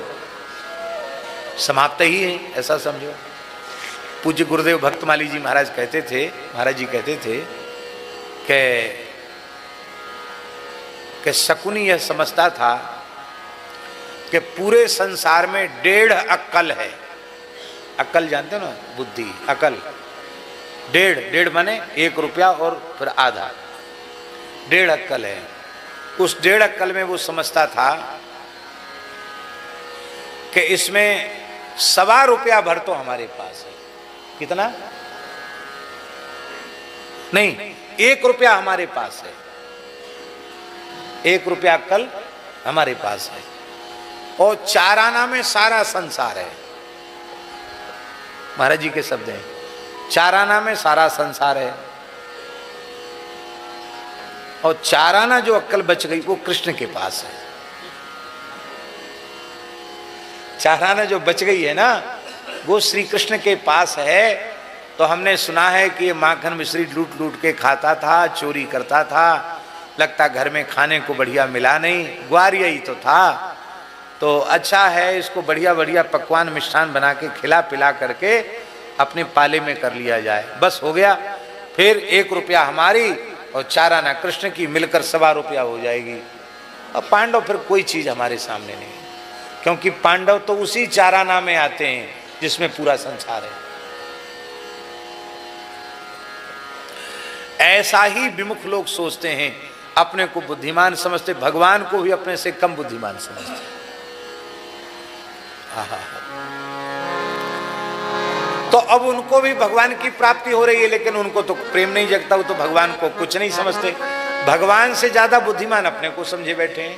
समाप्त ही है, ऐसा समझो। पूज्य गुरुदेव भक्तमाली जी महाराज कहते थे, महाराज जी कहते थे कि शकुनी यह समझता था कि पूरे संसार में 1.5 अक्कल है। अक्कल जानते हो ना, बुद्धि, अकल। 1.5 माने 1 रुपया और फिर आधा, 1.5 अक्कल है। उस 1.5 अक्कल में वो समझता था कि इसमें 1.25 रुपया भर तो हमारे पास है। कितना? नहीं, 1 रुपया हमारे पास है। 1 रुपया अक्कल हमारे पास है और 4 आना में सारा संसार है। महाराज जी के शब्द हैं, 4 आना में सारा संसार है। और 4 आना जो अक्कल बच गई वो कृष्ण के पास है। 4 आना जो बच गई है ना, वो श्री कृष्ण के पास है। तो हमने सुना है कि ये माखन मिश्री लूट लूट के खाता था, चोरी करता था, लगता घर में खाने को बढ़िया मिला नहीं, ग्वारिया ही तो था। तो अच्छा है, इसको बढ़िया बढ़िया पकवान मिष्ठान बना के खिला पिला करके अपने पाले में कर लिया जाए, बस हो गया। फिर 1 रुपया हमारी और 4 आना कृष्ण की मिलकर 1.25 रुपया हो जाएगी। अब पांडव फिर कोई चीज हमारे सामने नहीं, क्योंकि पांडव तो उसी 4 आना में आते हैं जिसमें पूरा संसार है। ऐसा ही विमुख लोग सोचते हैं, अपने को बुद्धिमान समझते, भगवान को भी अपने से कम बुद्धिमान समझते। आहा। तो अब उनको भी भगवान की प्राप्ति हो रही है, लेकिन उनको तो प्रेम नहीं जगता, वो तो भगवान को कुछ नहीं समझते। भगवान से ज्यादा बुद्धिमान अपने को समझे बैठे हैं।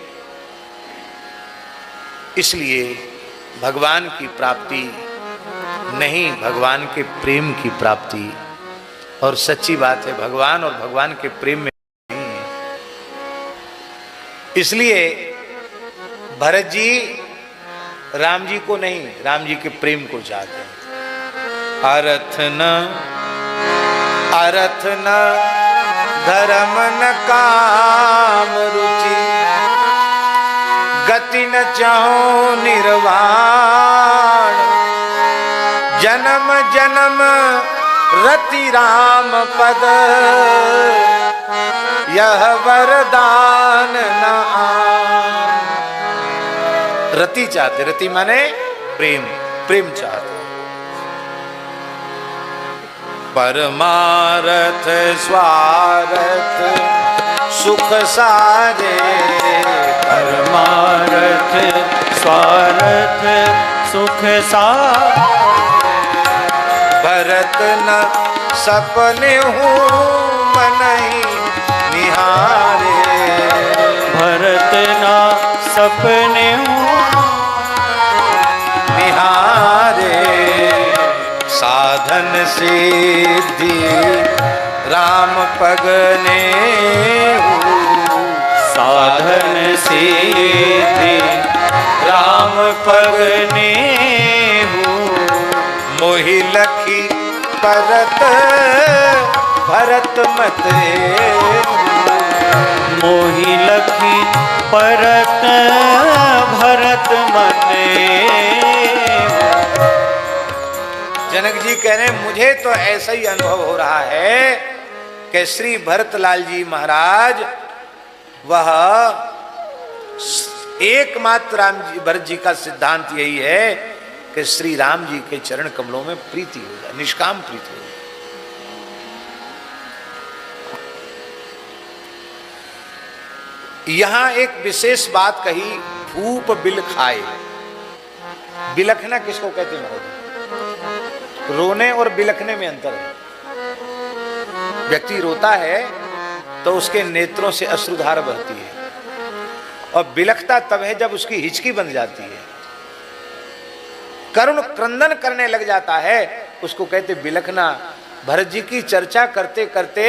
इसलिए भगवान की प्राप्ति नहीं, भगवान के प्रेम की प्राप्ति। और सच्ची बात है, भगवान और भगवान के प्रेम में नहीं है। इसलिए भरत जी राम जी को नहीं, राम जी के प्रेम को चाहते हैं। अर्थ न धर्म न काम रुचि, गति न चाहो निर्वाण, जन्म जन्म रति राम पद, यह वरदान न आन। रति चाहते, रति माने प्रेम, प्रेम चाहते। परमारथ स्वार्थ सुख सारे, परमारथ स्वार्थ सुख सारे, भरत न सपने हूँ मनहि निहारे, भरत न सपने हूँ निहारे, साधन सिद्धि राम पगने, साधन सिद्धि राम पगने, मोहि लखी परत भरत मत, मोहि लखी परत भरत मते। जनक जी कह रहे हैं, मुझे तो ऐसा ही अनुभव हो रहा है कि श्री भरतलाल जी महाराज वह एकमात्र राम जी, भरत जी का सिद्धांत यही है कि श्री राम जी के चरण कमलों में प्रीति हो जाए, निष्काम प्रीति हो जाए। यहां एक विशेष बात कही, भूप बिल खाए। बिलखना किसको कहते हैं? रोने और बिलखने में अंतर है। व्यक्ति रोता है तो उसके नेत्रों से अश्रुधार बहती है, और बिलखता तब है जब उसकी हिचकी बंध जाती है, करुण क्रंदन करने लग जाता है, उसको कहते बिलखना। भरत जी की चर्चा करते करते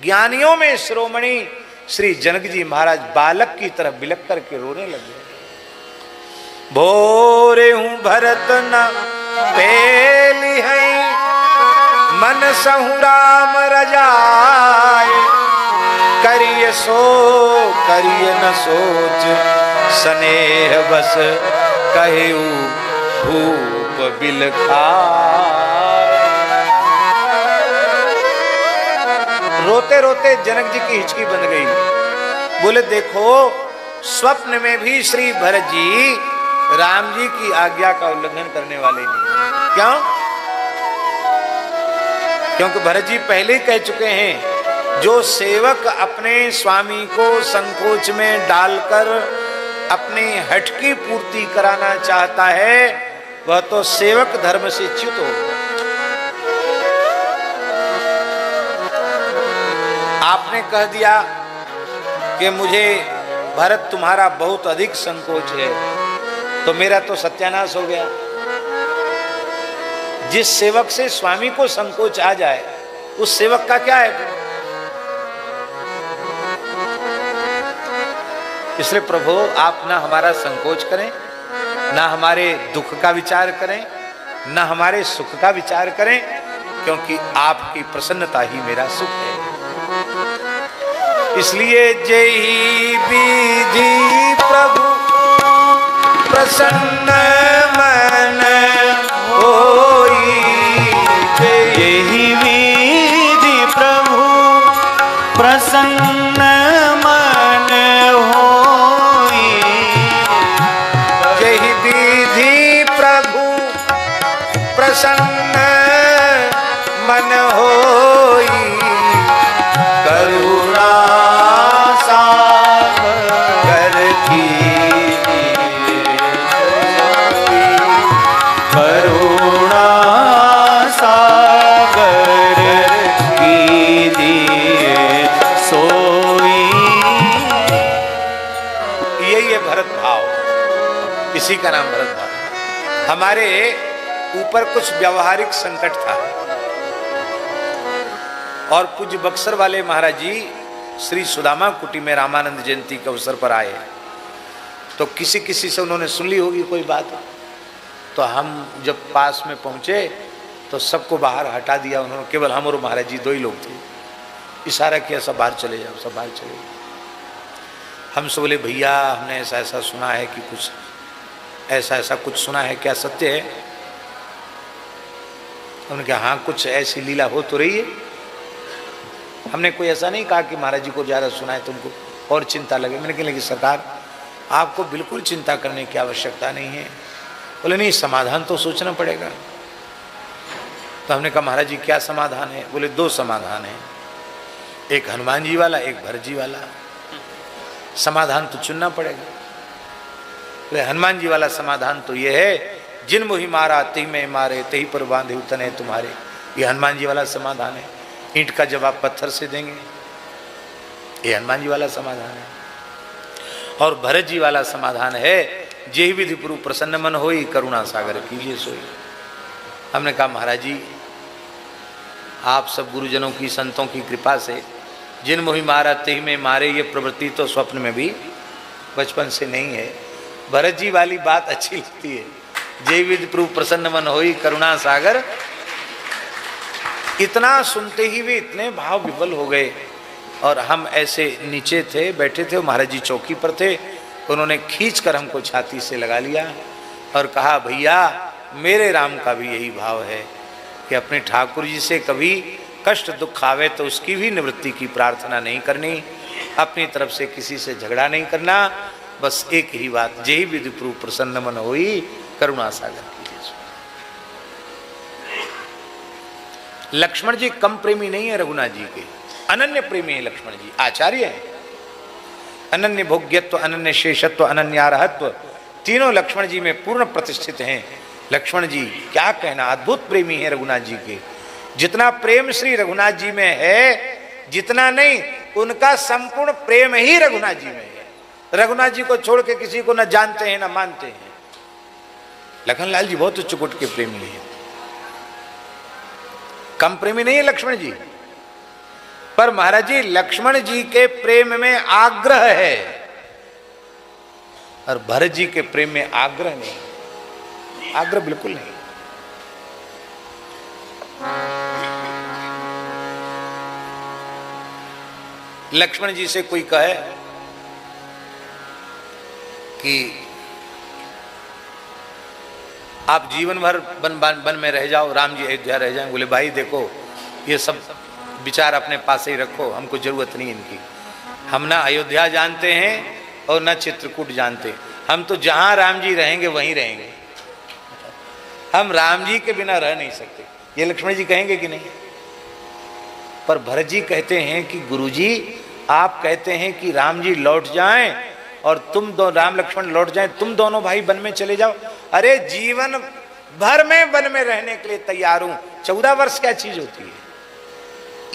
ज्ञानियों में शिरोमणि श्री जनक जी महाराज बालक की तरह बिलख करके रोने लगे। भोरे हूं भरत न पेली है, मन सहु राम रजाए, करिय सो करिय न सोच, स्नेह बस कहेऊ भूप बिलखा। रोते रोते जनक जी की हिचकी बन गई। बोले देखो, स्वप्न में भी श्री भरत जी राम जी की आज्ञा का उल्लंघन करने वाले नहीं। क्यों? क्योंकि भरत जी पहले ही कह चुके हैं, जो सेवक अपने स्वामी को संकोच में डालकर अपने हठ की पूर्ति कराना चाहता है, वह तो सेवक धर्म से च्युत हो। आपने कह दिया कि मुझे भरत तुम्हारा बहुत अधिक संकोच है, तो मेरा तो सत्यानाश हो गया। जिस सेवक से स्वामी को संकोच आ जाए, उस सेवक का क्या है? इसलिए प्रभु आप ना हमारा संकोच करें, ना हमारे दुख का विचार करें, ना हमारे सुख का विचार करें, क्योंकि आपकी प्रसन्नता ही मेरा सुख है। इसलिए जय विधि प्रभु प्रसन्न मन होई, यही है भरत भाव, इसी का नाम भरत भाव। हमारे ऊपर कुछ व्यवहारिक संकट था और पूज्य बक्सर वाले महाराज जी श्री सुदामा कुटी में रामानंद जयंती के अवसर पर आए, तो किसी किसी से उन्होंने सुन ली होगी कोई बात, तो हम जब पास में पहुंचे तो सबको बाहर हटा दिया उन्होंने, केवल हम और महाराज जी दो ही लोग थे। इशारा किया सब बाहर चले जाओ, सब बाहर चले जाओ। हमसे बोले भैया हमने ऐसा ऐसा सुना है कि कुछ ऐसा ऐसा कुछ सुना है, क्या सत्य है? उन्होंने कहा हाँ कुछ ऐसी लीला हो तो रही है। हमने कोई ऐसा नहीं कहा कि महाराज जी को ज़्यादा सुना है तुमको और चिंता लगे। मैंने कहा कि सरकार आपको बिल्कुल चिंता करने की आवश्यकता नहीं है। बोले नहीं समाधान तो सोचना पड़ेगा। तो हमने कहा महाराज जी क्या समाधान है? बोले दो समाधान है, एक हनुमान जी वाला एक भरत जी वाला। समाधान तो चुनना पड़ेगा। बोले हनुमान जी वाला समाधान तो ये है जिन मोहि मारा तिहि में मारे तही पर बांधे तने तुम्हारे, ये हनुमान जी वाला समाधान है। ईंट का जवाब पत्थर से देंगे, ये हनुमान जी वाला समाधान है। और भरत जी वाला समाधान है जेहि विधि पुरु प्रसन्न मन होई करुणा सागर कीजिए सोई। हमने कहा महाराज जी आप सब गुरुजनों की संतों की कृपा से जिन मोहि मारा तिहि में मारे ये प्रवृत्ति तो स्वप्न में भी बचपन से नहीं है। भरत जी वाली बात अच्छी लगती है, जय विधि प्रभु प्रसन्न मन होई करुणा सागर। इतना सुनते ही वे इतने भाव विफल हो गए और हम ऐसे नीचे थे बैठे थे, महाराज जी चौकी पर थे। उन्होंने खींच कर हमको छाती से लगा लिया और कहा भैया मेरे राम का भी यही भाव है कि अपने ठाकुर जी से कभी कष्ट दुख आवे तो उसकी भी निवृत्ति की प्रार्थना नहीं करनी, अपनी तरफ से किसी से झगड़ा नहीं करना, बस एक ही बात जेहि विधि प्रभु प्रसन्न मन होई करुणा सागर कीजिए। लक्ष्मण जी कम प्रेमी नहीं है रघुनाथ जी के, अनन्य प्रेमी है लक्ष्मण जी, आचार्य है। अनन्य भोग्यत्व अनन्य शेषत्व अनन्यारहत्व तीनों लक्ष्मण जी में पूर्ण प्रतिष्ठित हैं। लक्ष्मण जी क्या कहना, अद्भुत प्रेमी है रघुनाथ जी के। जितना प्रेम श्री रघुनाथ जी में है जितना नहीं उनका संपूर्ण प्रेम ही रघुनाथ जी में है। रघुनाथ जी को छोड़ के किसी को न जानते हैं न मानते हैं। लखनलाल जी बहुत उच्च कोटि के प्रेमी हैं, कम प्रेमी नहीं है लक्ष्मण जी। पर महाराज जी लक्ष्मण जी के प्रेम में आग्रह है और भरत जी के प्रेम में आग्रह नहीं, आग्रह बिल्कुल नहीं। लक्ष्मण जी से कोई कहे कि आप जीवन भर वन में रह जाओ, राम जी अयोध्या रह जाएं, बोले भाई देखो ये सब विचार अपने पास ही रखो, हमको जरूरत नहीं इनकी। हम ना अयोध्या जानते हैं और ना चित्रकूट जानते, हम तो जहां राम जी रहेंगे वहीं रहेंगे, हम राम जी के बिना रह नहीं सकते। ये लक्ष्मण जी कहेंगे कि नहीं? पर भरत जी कहते हैं कि गुरुजी आप कहते हैं कि राम जी लौट जाएं और तुम दो राम लक्ष्मण लौट जाएं, तुम दोनों भाई वन में चले जाओ। अरे जीवन भर में वन में रहने के लिए तैयार हूं, 14 वर्ष क्या चीज होती है।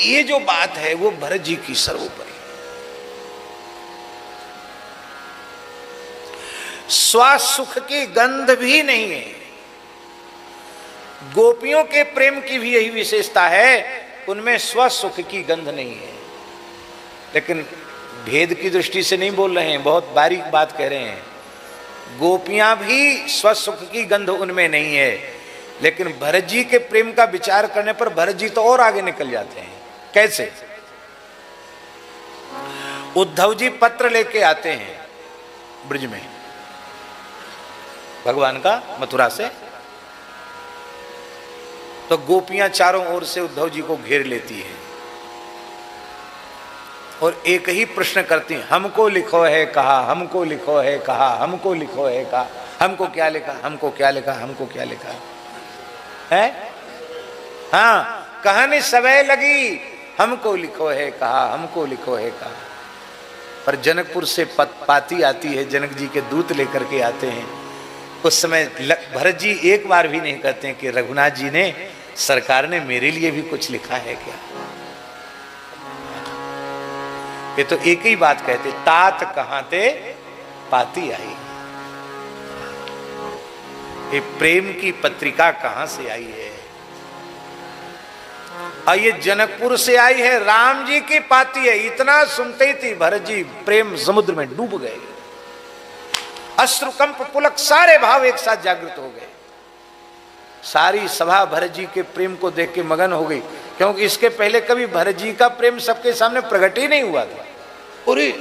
ये जो बात है वो भरत जी की सर्वोपरि। स्वसुख की गंध भी नहीं है। गोपियों के प्रेम की भी यही विशेषता है, उनमें स्वसुख की गंध नहीं है। लेकिन भेद की दृष्टि से नहीं बोल रहे हैं, बहुत बारीक बात कह रहे हैं। गोपियां भी स्वसुख की गंध उनमें नहीं है, लेकिन भरत जी के प्रेम का विचार करने पर भरत जी तो और आगे निकल जाते हैं। कैसे? उद्धव जी पत्र लेके आते हैं ब्रिज में भगवान का मथुरा से, तो गोपियां चारों ओर से उद्धव जी को घेर लेती है और एक ही प्रश्न करती हैं, हमको लिखो है कहा, हमको लिखो है कहा, हमको लिखो है कहा, हमको क्या लिखा, हमको क्या लिखा, हमको क्या लिखा है? हाँ कहानी सवै लगी, हमको लिखो है कहा, हमको लिखो है कहा। पर जनकपुर से पाती आती है, जनक जी के दूत लेकर के आते हैं। उस समय भरत जी एक बार भी नहीं कहते हैं कि रघुनाथ जी ने सरकार ने मेरे लिए भी कुछ लिखा है क्या। ये तो एक ही बात कहते, तात कहाँ ते पाती आई। ये प्रेम की पत्रिका कहां से आई है? और ये जनकपुर से आई है, राम जी की पाती है। इतना सुनते ही थी भरत जी प्रेम समुद्र में डूब गए। अश्रुकंप पुलक सारे भाव एक साथ जागृत हो गए। सारी सभा भरत जी के प्रेम को देख के मगन हो गई, क्योंकि इसके पहले कभी भरत जी का प्रेम सबके सामने प्रकट ही नहीं हुआ था। पूरी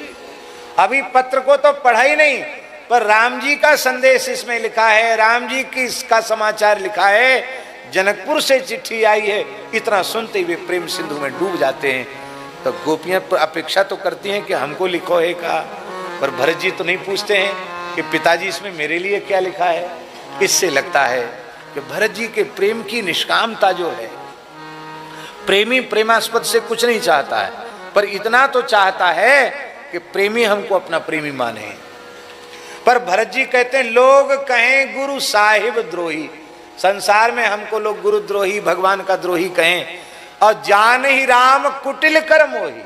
अभी पत्र को तो पढ़ा ही नहीं, पर राम जी का संदेश इसमें लिखा है, राम जी की इसका समाचार लिखा है, जनकपुर से चिट्ठी आई है। इतना सुनते हुए प्रेम सिंधु में डूब जाते हैं। तो गोपियां अपेक्षा तो करती हैं कि हमको लिखो है का, पर भरत जी तो नहीं पूछते हैं कि पिताजी इसमें मेरे लिए क्या लिखा है। इससे लगता है कि भरत जी के प्रेम की निष्कामता जो है, प्रेमी प्रेमास्पद से कुछ नहीं चाहता है, पर इतना तो चाहता है कि प्रेमी हमको अपना प्रेमी माने। पर भरत जी कहते हैं लोग कहें गुरु साहिब द्रोही, संसार में हमको लोग गुरु द्रोही भगवान का द्रोही कहें, और जान ही राम कुटिल कर मोही।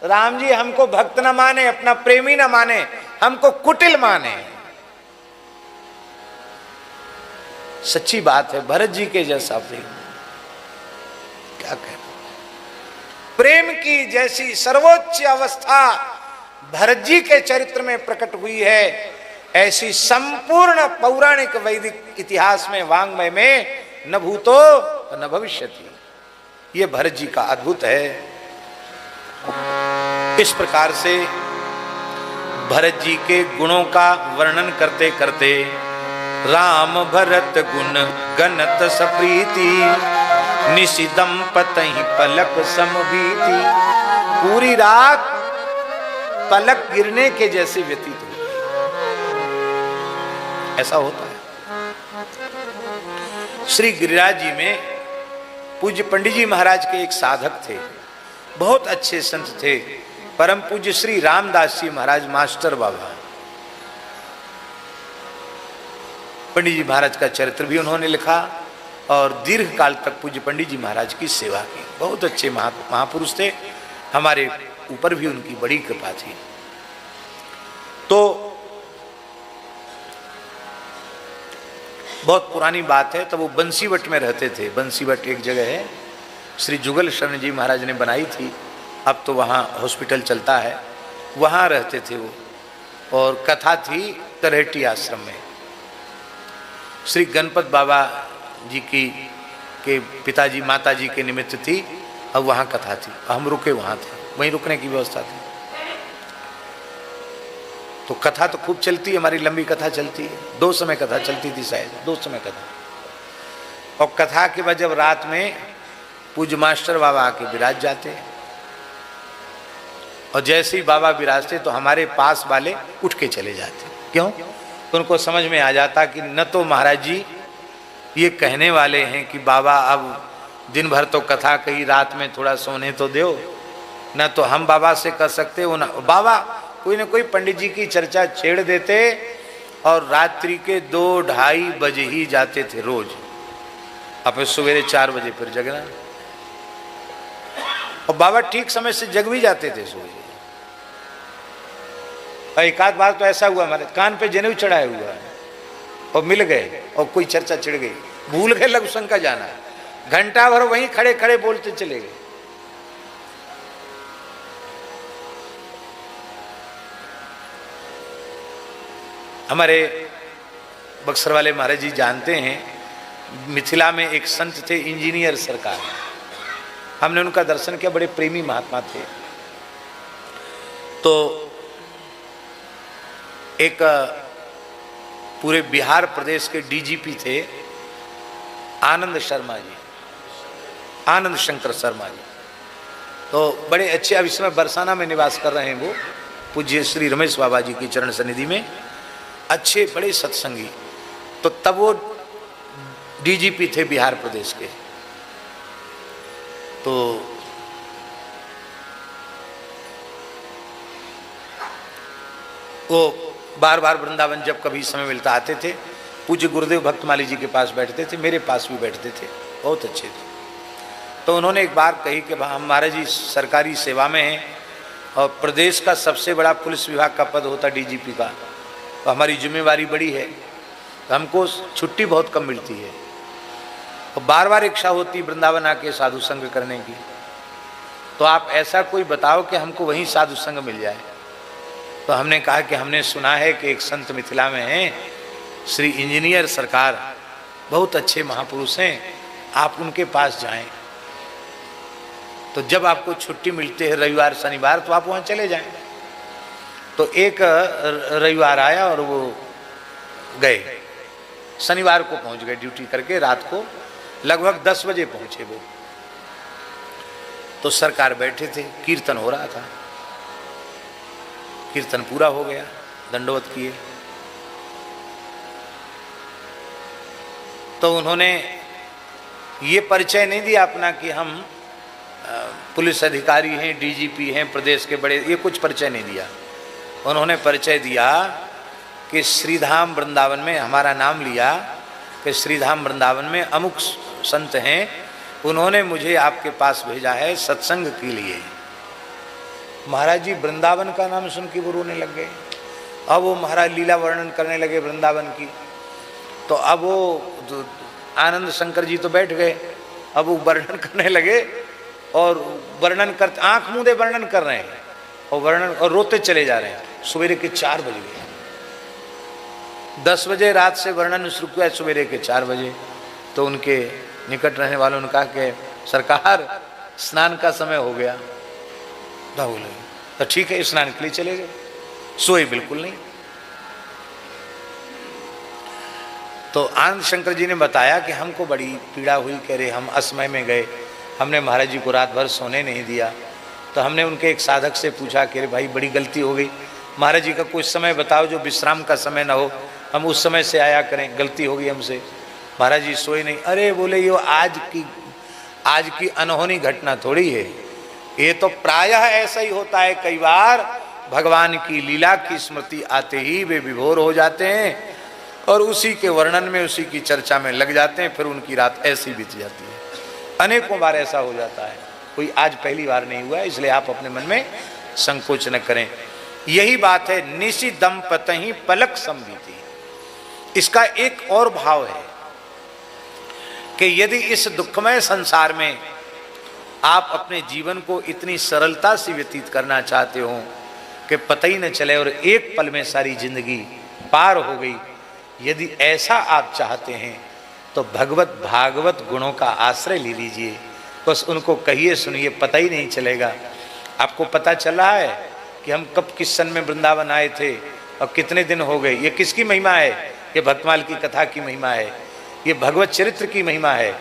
राम जी हमको भक्त न माने, अपना प्रेमी न माने, हमको कुटिल माने। सच्ची बात है, भरत जी के जैसा प्रेम क्या कहना। प्रेम की जैसी सर्वोच्च अवस्था भरत जी के चरित्र में प्रकट हुई है, ऐसी संपूर्ण पौराणिक वैदिक इतिहास में वांग्मय में न भूतो न भविष्यति। ये भरत जी का अद्भुत है। इस प्रकार से भरत जी के गुणों का वर्णन करते करते राम भरत गुण गणत सप्रीति, निशिदम पतहि पलक समभीति। पूरी रात पलक गिरने के जैसे व्यतीत हुई। ऐसा होता है। श्री गिरिराज जी में पूज्य पंडित जी महाराज के एक साधक थे, बहुत अच्छे संत थे, परम पूज्य श्री रामदास जी महाराज मास्टर बाबा। पंडित जी महाराज का चरित्र भी उन्होंने लिखा और दीर्घ काल तक पूज्य पंडित जी महाराज की सेवा की। बहुत अच्छे महापुरुष थे, हमारे ऊपर भी उनकी बड़ी कृपा थी। तो बहुत पुरानी बात है, तब वो बंसीवट में रहते थे। बंसीवट एक जगह है, श्री जुगल शरण जी महाराज ने बनाई थी, अब तो वहाँ हॉस्पिटल चलता है, वहाँ रहते थे वो। और कथा थी तरहेटी आश्रम में। श्री गणपत बाबा जी की के पिताजी माताजी के निमित्त थी, अब वहाँ कथा थी, हम रुके वहाँ थे, वहीं रुकने की व्यवस्था थी। तो कथा तो खूब चलती है, हमारी लंबी कथा चलती है, 2 समय कथा चलती थी शायद, 2 समय कथा। और कथा के बाद जब रात में पूज्य मास्टर बाबा आके विराज जाते, और जैसे ही बाबा विराजते तो हमारे पास वाले उठ के चले जाते। क्यों? तो उनको समझ में आ जाता कि न तो महाराज जी ये कहने वाले हैं कि बाबा अब दिन भर तो कथा कही, रात में थोड़ा सोने तो दो, न तो हम बाबा से कर सकते हो, न बाबा कोई न कोई पंडित जी की चर्चा छेड़ देते, और रात्रि के 2-2:30 बजे ही जाते थे रोज। अब सवेरे 4 बजे फिर जगना, और बाबा ठीक समय से जग भी जाते थे सोए। और एक आध बार तो ऐसा हुआ हमारे कान पे जनेऊ चढ़ाया हुआ है, और मिल गए और कोई चर्चा छिड़ गई, भूल गए लघु संघ का जाना, घंटा भर वहीं खड़े खड़े बोलते चले गए। हमारे बक्सर वाले महाराज जी जानते हैं, मिथिला में एक संत थे इंजीनियर सरकार, हमने उनका दर्शन किया, बड़े प्रेमी महात्मा थे। तो एक पूरे बिहार प्रदेश के डीजीपी थे आनंद शर्मा जी, आनंद शंकर शर्मा जी। तो बड़े अच्छे, अब इस समय बरसाना में निवास कर रहे हैं वो, पूज्य श्री रमेश बाबा जी की चरण सन्निधि में, अच्छे बड़े सत्संगी। तो तब वो डीजीपी थे बिहार प्रदेश के। तो वो बार बार वृंदावन जब कभी समय मिलता आते थे, पूज्य गुरुदेव भक्तमाली जी के पास बैठते थे, मेरे पास भी बैठते थे, बहुत अच्छे थे। तो उन्होंने एक बार कही कि हम महाराज जी सरकारी सेवा में हैं, और प्रदेश का सबसे बड़ा पुलिस विभाग का पद होता डीजीपी का, तो हमारी जिम्मेवारी बड़ी है, तो हमको छुट्टी बहुत कम मिलती है और बार बार इच्छा होती वृंदावन आके साधु संग करने की। तो आप ऐसा कोई बताओ कि हमको वहीं साधु संग मिल जाए। तो हमने कहा कि हमने सुना है कि एक संत मिथिला में हैं, श्री इंजीनियर सरकार, बहुत अच्छे महापुरुष हैं, आप उनके पास जाएं। तो जब आपको छुट्टी मिलती है रविवार शनिवार तो आप वहाँ चले जाएं। तो एक रविवार आया और वो गए, शनिवार को पहुंच गए ड्यूटी करके, रात को लगभग 10 बजे पहुंचे वो। तो सरकार बैठे थे, कीर्तन हो रहा था, कीर्तन पूरा हो गया, दंडवत किए। तो उन्होंने ये परिचय नहीं दिया अपना कि हम पुलिस अधिकारी हैं, डीजीपी हैं, प्रदेश के बड़े, ये कुछ परिचय नहीं दिया। उन्होंने परिचय दिया कि श्रीधाम वृंदावन में, हमारा नाम लिया कि श्रीधाम वृंदावन में अमुक संत हैं, उन्होंने मुझे आपके पास भेजा है सत्संग के लिए। महाराज जी वृंदावन का नाम सुन के वो रोने लग गए। अब वो महाराज लीला वर्णन करने लगे वृंदावन की। तो अब वो आनंद शंकर जी तो बैठ गए, अब वो वर्णन करने लगे और वर्णन कर, आंख मूंदे वर्णन कर रहे हैं और वर्णन और रोते चले जा रहे हैं। सवेरे के 4 बज गए, 10 बजे रात से वर्णन शुरू किया, सवेरे के 4 बजे। तो उनके निकट रहने वालों ने कहा कि सरकार स्नान का समय हो गया। बोले तो ठीक है, स्नान के लिए चले गए, सोए बिल्कुल नहीं। तो आनंद शंकर जी ने बताया कि हमको बड़ी पीड़ा हुई, कह रहे हम असमय में गए, हमने महाराज जी को रात भर सोने नहीं दिया। तो हमने उनके एक साधक से पूछा कि अरे भाई बड़ी गलती हो गई, महाराज जी का कुछ समय बताओ जो विश्राम का समय ना हो, हम उस समय से आया करें, गलती हो गई हमसे। महाराज जी सोए नहीं। अरे बोले ये आज की अनहोनी घटना थोड़ी है, ये तो प्रायः ऐसा ही होता है। कई बार भगवान की लीला की स्मृति आते ही वे विभोर हो जाते हैं और उसी के वर्णन में, उसी की चर्चा में लग जाते हैं, फिर उनकी रात ऐसी बीत जाती है। अनेकों बार ऐसा हो जाता है, कोई आज पहली बार नहीं हुआ, इसलिए आप अपने मन में संकोच न करें। यही बात है, निशि दंपतहि पलक संभीति। इसका एक और भाव है कि यदि इस दुखमय संसार में आप अपने जीवन को इतनी सरलता से व्यतीत करना चाहते हो कि पता ही न चले और एक पल में सारी जिंदगी पार हो गई, यदि ऐसा आप चाहते हैं तो भगवत भागवत गुणों का आश्रय ले लीजिए। बस उनको कहिए सुनिए, पता ही नहीं चलेगा। आपको पता चल रहा है कि हम कब किस सन में वृंदावन आए थे और कितने दिन हो गए। ये किसकी महिमा है? ये भक्तमाल की कथा की महिमा है, ये भगवत चरित्र की महिमा है।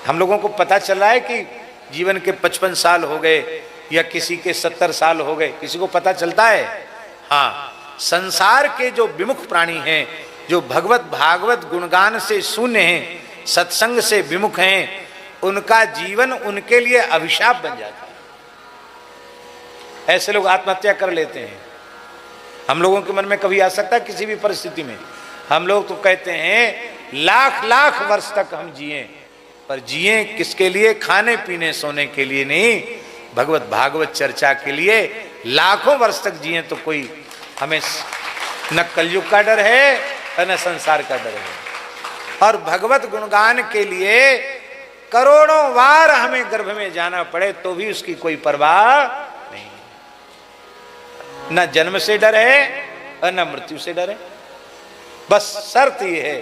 हम लोगों को पता चल रहा है कि जीवन के 55 साल हो गए या किसी के 70 साल हो गए, किसी को पता चलता है? हाँ, संसार के जो विमुख प्राणी हैं, जो भगवत भागवत गुणगान से शून्य हैं, सत्संग से विमुख हैं, उनका जीवन उनके लिए अभिशाप बन जाता है। ऐसे लोग आत्महत्या कर लेते हैं। हम लोगों के मन में कभी आ सकता है किसी भी परिस्थिति में? हम लोग तो कहते हैं लाख लाख वर्ष तक हम जिए, पर जिए किसके लिए? खाने पीने सोने के लिए नहीं, भगवत भागवत चर्चा के लिए। लाखों वर्ष तक जिए तो कोई हमें न कलयुग का डर है और न संसार का डर है। और भगवत गुणगान के लिए करोड़ों बार हमें गर्भ में जाना पड़े तो भी उसकी कोई परवाह नहीं। न जन्म से डर है और न मृत्यु से डर है। बस शर्त यह है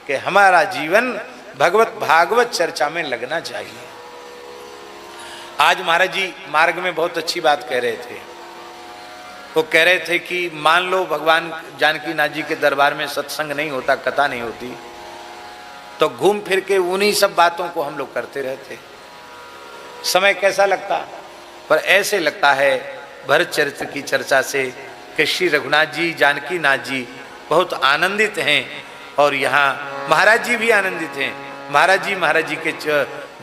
कि हमारा जीवन भगवत भागवत चर्चा में लगना चाहिए। आज महाराज जी मार्ग में बहुत अच्छी बात कह रहे थे। वो कह रहे थे कि मान लो भगवान जानकी नाथ जी के दरबार में सत्संग नहीं होता, कथा नहीं होती, तो घूम फिर के उन्हीं सब बातों को हम लोग करते रहते, समय कैसा लगता? पर ऐसे लगता है भरत चरित्र की चर्चा से कि श्री रघुनाथ जी, जानकी नाथ जी बहुत आनंदित हैं और यहाँ महाराज जी भी आनंदित हैं। महाराज जी के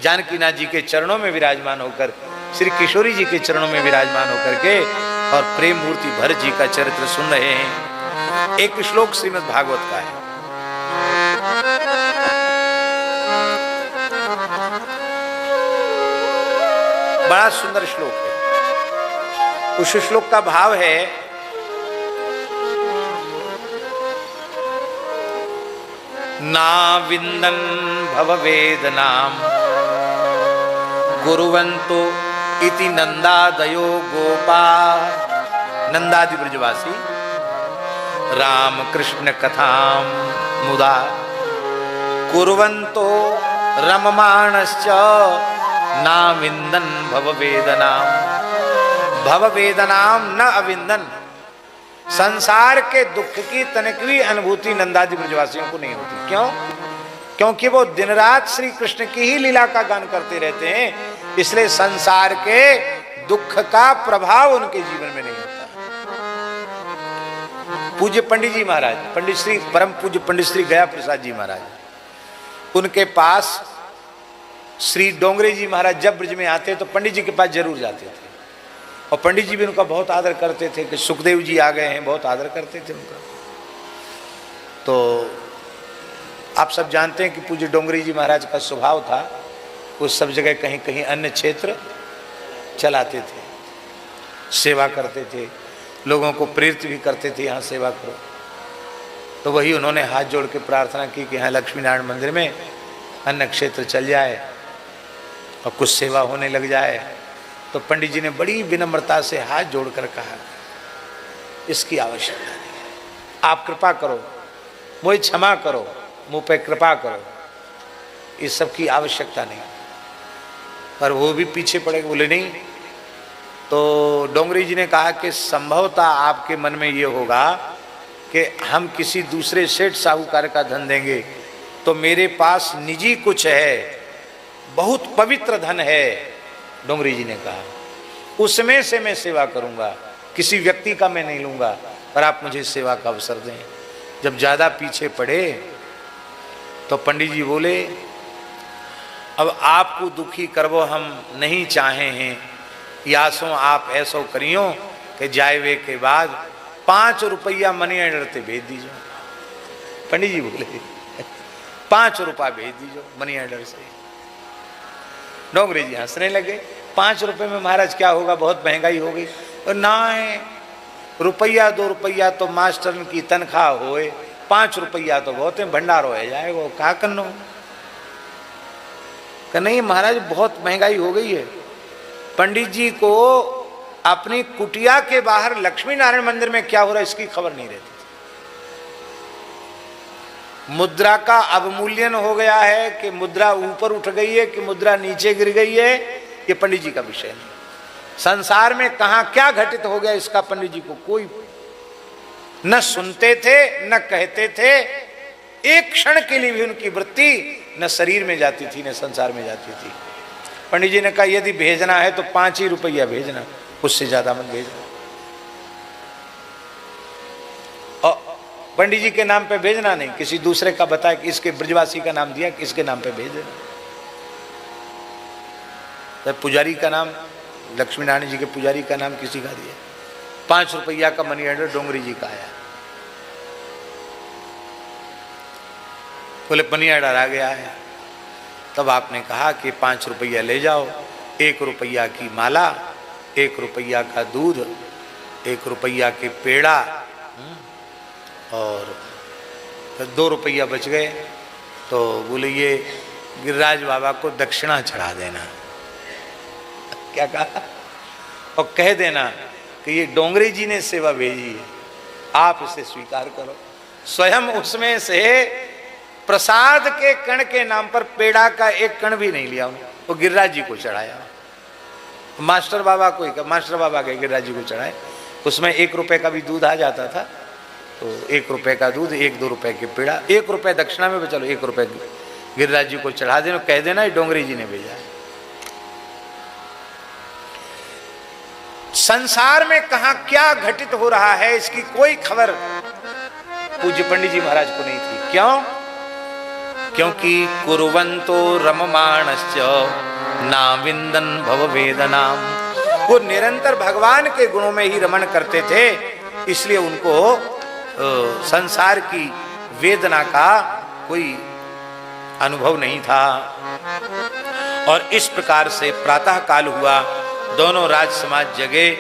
जानकी नाथ जी के चरणों में विराजमान होकर, श्री किशोरी जी के चरणों में विराजमान होकर के और प्रेम मूर्ति भरत जी का चरित्र सुन रहे हैं। एक श्लोक श्रीमद् भागवत का है, बड़ा सुंदर श्लोक है। उस श्लोक का भाव है ना विंदन भव वेदनाम गुरुवंतो इति नंदादयो गोपा। नंदादि ब्रजवासी राम कृष्ण कथाम मुदा कुर्वन्तो रममाणश्च ना विंदन भव वेदनाम न अविंदन। संसार के दुख की तनिक भी अनुभूति नंदादि ब्रजवासियों को नहीं होती। क्यों? क्योंकि वो दिन रात श्री कृष्ण की ही लीला का गान करते रहते हैं, इसलिए संसार के दुख का प्रभाव उनके जीवन में नहीं होता। पूज्य पंडित जी महाराज, पंडित श्री परम पूज्य पंडित श्री गया प्रसाद जी महाराज, उनके पास श्री डोंगरे जी महाराज जब ब्रज में आते तो पंडित जी के पास जरूर जाते थे, और पंडित जी भी उनका बहुत आदर करते थे कि सुखदेव जी आ गए हैं, बहुत आदर करते थे उनका। तो आप सब जानते हैं कि पूज्य डोंगरे जी महाराज का स्वभाव था, वो सब जगह कहीं कहीं अन्य क्षेत्र चलाते थे, सेवा करते थे, लोगों को प्रेरित भी करते थे यहाँ सेवा करो। तो वही उन्होंने हाथ जोड़ के प्रार्थना की कि यहाँ लक्ष्मी नारायण मंदिर में अन्य क्षेत्र चल जाए और कुछ सेवा होने लग जाए। तो पंडित जी ने बड़ी विनम्रता से हाथ जोड़कर कहा, इसकी आवश्यकता नहीं है, आप कृपा करो, मुझे क्षमा करो, मुझ पे कृपा करो, इस सब की आवश्यकता नहीं। पर वो भी पीछे पड़े, बोले नहीं। तो डोंगरी जी ने कहा कि संभवतः आपके मन में ये होगा कि हम किसी दूसरे सेठ साहूकार का धन देंगे, तो मेरे पास निजी कुछ है, बहुत पवित्र धन है। डोंगरी जी ने कहा उसमें से मैं सेवा करूंगा, किसी व्यक्ति का मैं नहीं लूंगा, पर आप मुझे सेवा का अवसर दें। जब ज़्यादा पीछे पड़े तो पंडित जी बोले, अब आपको दुखी करवो हम नहीं चाहे हैं, या सो आप ऐसो करियो कि जाए के बाद 5 रुपया मनी ऑर्डर से भेज दीजिए। पंडित जी बोले 5 रुपया भेज दीजिए मनी ऑर्डर से। डोंगरे जी हंसने लगे, 5 रुपए में महाराज क्या होगा, बहुत महंगाई हो गई। और ना रुपया 2 रुपया तो मास्टर की तनख्वाह होए, 5 रुपया तो बहुत है, भंडार हो जाएगा, क्या करना। नहीं महाराज बहुत महंगाई हो गई है। पंडित जी को अपनी कुटिया के बाहर लक्ष्मी नारायण मंदिर में क्या हो रहा है इसकी खबर नहीं रहती थी। मुद्रा का अवमूल्यन हो गया है कि मुद्रा ऊपर उठ गई है कि मुद्रा नीचे गिर गई है, ये पंडित जी का विषय नहीं। संसार में कहां क्या घटित हो गया इसका पंडित जी को कोई न सुनते थे न कहते थे। एक क्षण के लिए भी उनकी वृत्ति न शरीर में जाती थी न संसार में जाती थी। पंडित जी ने कहा यदि भेजना है तो 5 ही रुपया भेजना, उससे ज्यादा मत भेजना। और पंडित जी के नाम पे भेजना नहीं, किसी दूसरे का बताया कि इसके ब्रजवासी का नाम दिया कि इसके नाम पे भेज देना। तो पुजारी का नाम, लक्ष्मी नारायण जी के पुजारी का नाम किसी का दिया, 5 रुपया का मनी ऑर्डर डोंगरी जी का आया। बोले मनी ऑर्डर आ गया है। तब आपने कहा कि 5 रुपया ले जाओ, 1 रुपया की माला, 1 रुपया का दूध, 1 रुपया के पेड़ा, और 2 रुपया बच गए। तो बोले ये गिरिराज बाबा को दक्षिणा चढ़ा देना। क्या कहा? और कह देना कि ये डोंगरे जी ने सेवा भेजी है, आप इसे स्वीकार करो। स्वयं उसमें से प्रसाद के कण के नाम पर पेड़ा का एक कण भी नहीं लिया, वो गिरिराज जी को चढ़ाया। मास्टर बाबा को, मास्टर बाबा के गिरिराज जी को चढ़ाए। उसमें 1 रुपए का भी दूध आ जाता था, तो 1 रुपए का दूध, 1-2 रुपए के पेड़ा, 1 रुपए दक्षिणा में, चलो 1 रुपए गिरिराज जी को चढ़ा देना, कह देना ये डोंगरी जी ने भेजा है। संसार में कहा क्या घटित हो रहा है इसकी कोई खबर पूज्य पंडित जी महाराज को नहीं थी। क्यों? क्योंकि कुर्वन्तो रममाणश्च नाविन्दन् भववेदनाम, वो निरंतर भगवान के गुणों में ही रमण करते थे, इसलिए उनको संसार की वेदना का कोई अनुभव नहीं था। और इस प्रकार से प्रातः काल हुआ, दोनों राज समाज जगे,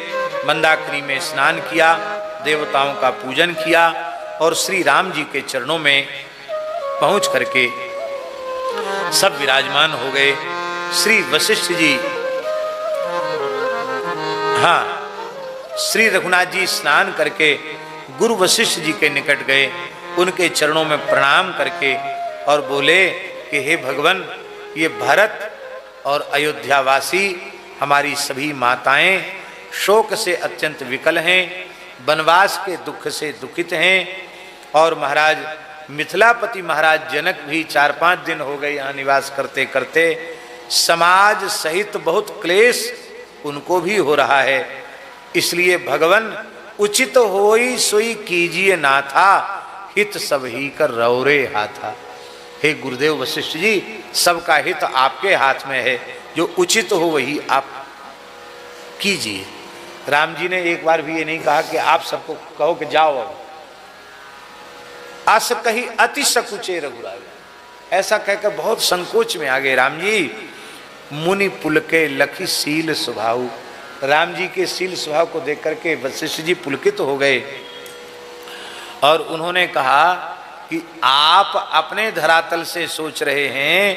मंदाकिनी में स्नान किया, देवताओं का पूजन किया और श्री राम जी के चरणों में पहुंच करके सब विराजमान हो गए। श्री वशिष्ठ जी, हाँ, श्री रघुनाथ जी स्नान करके गुरु वशिष्ठ जी के निकट गए, उनके चरणों में प्रणाम करके और बोले कि हे भगवान, ये भरत और अयोध्यावासी हमारी सभी माताएं शोक से अत्यंत विकल हैं, वनवास के दुख से दुखित हैं, और महाराज मिथिलापति महाराज जनक भी 4-5 दिन हो गए यहाँ निवास करते करते, समाज सहित बहुत क्लेश उनको भी हो रहा है। इसलिए भगवान उचित होई सोई कीजिए नाथा, हित सब ही कर रौरे हाथा। हे गुरुदेव वशिष्ठ जी, सबका हित आपके हाथ में है, जो उचित हो वही आप कीजिए। राम जी ने एक बार भी ये नहीं कहा कि आप सबको कहो कि जाओ, अब अस कही अति सकुचे रघुराज, ऐसा कहकर बहुत संकोच में आ गए राम जी। मुनि पुलके लखी शील स्वभाव, राम जी के शील स्वभाव को देख करके वशिष्ठ जी पुलकित हो गए और उन्होंने कहा कि आप अपने धरातल से सोच रहे हैं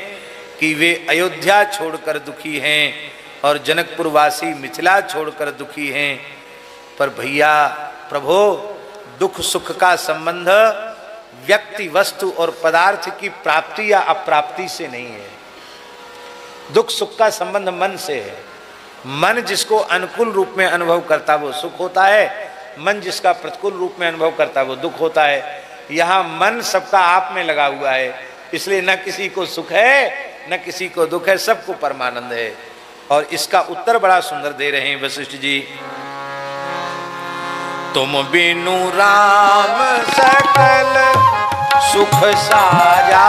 कि वे अयोध्या छोड़कर दुखी हैं और जनकपुर वासी मिथिला छोड़कर दुखी हैं, पर भैया प्रभो, दुख सुख का संबंध व्यक्ति, वस्तु और पदार्थ की प्राप्ति या अप्राप्ति से नहीं है। दुख सुख का संबंध मन से है। मन जिसको अनुकूल रूप में अनुभव करता वो सुख होता है, मन जिसका प्रतिकूल रूप में अनुभव करता वो दुख होता है। यहाँ मन सबका आप में लगा हुआ है, इसलिए न किसी को सुख है न किसी को दुख है, सबको परमानंद है। और इसका उत्तर बड़ा सुंदर दे रहे हैं वशिष्ठ जी। तुम बिनु राम सकल सुख साजा,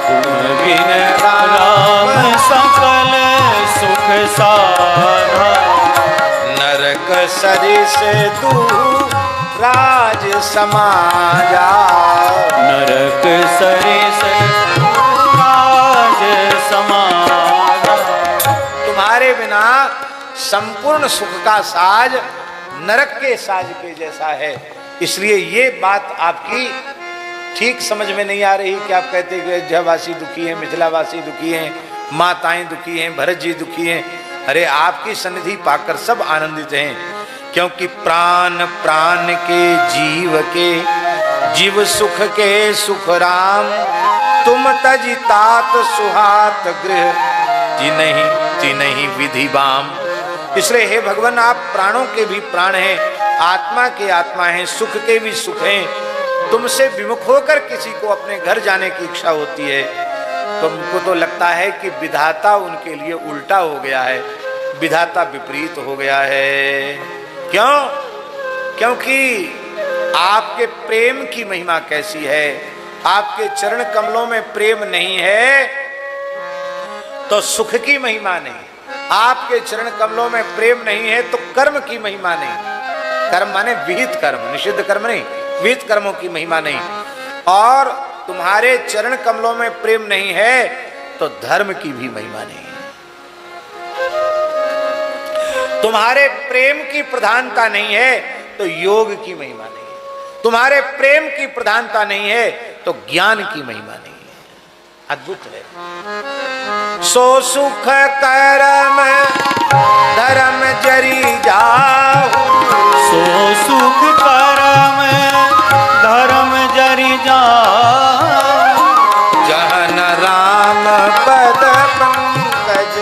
तुम बिन राम सकल सुख साधा, नरक सरिस तू राज समाजा, नरक सरिस राज समाजा। तुम्हारे बिना संपूर्ण सुख का साज नरक के साज के जैसा है। इसलिए ये बात आपकी ठीक समझ में नहीं आ रही कि आप कहते कि अयोध्यावासी दुखी हैं, मिथिलावासी दुखी हैं, माताएं दुखी हैं, भरत जी दुखी हैं। अरे आपकी सन्निधि पाकर सब आनंदित हैं, क्योंकि प्राण प्राण के जीव सुख के सुख राम, तुम तज तात सुहात गृह तिनहि विधि बाम। इसलिए हे भगवान, आप प्राणों के भी प्राण हैं, आत्मा के आत्मा हैं, सुख के भी सुख हैं। तुमसे विमुख होकर किसी को अपने घर जाने की इच्छा होती है, तुमको तो लगता है कि विधाता उनके लिए उल्टा हो गया है, विधाता विपरीत हो गया है। क्यों? क्योंकि आपके प्रेम की महिमा कैसी है। आपके चरण कमलों में प्रेम नहीं है तो सुख की महिमा नहीं, आपके चरण कमलों में प्रेम नहीं है तो कर्म की महिमा नहीं। कर्म माने विहित कर्म, निषिद्ध कर्म नहीं, विहित कर्मों की महिमा नहीं। और तुम्हारे चरण कमलों में प्रेम नहीं है तो धर्म की भी महिमा नहीं। तुम्हारे प्रेम की प्रधानता नहीं है तो योग की महिमा नहीं, तुम्हारे प्रेम की प्रधानता नहीं है तो ज्ञान की महिमा नहीं है। अद्भुत है। सो सुख कर्म धर्म जरी जाहु, सो सुख कर्म धर्म जरि जाहु, जहन राम पद पंकज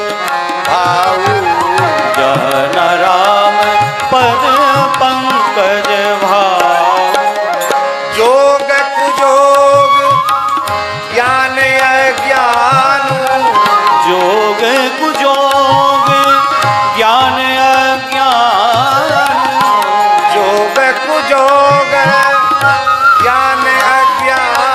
भाऊ, जहन राम पद पंकज भाऊ। योग कुयोग ज्ञान अज्ञान, जोग कुजोग ज्ञान अज्ञान, योग कुयोग ज्ञान अज्ञान,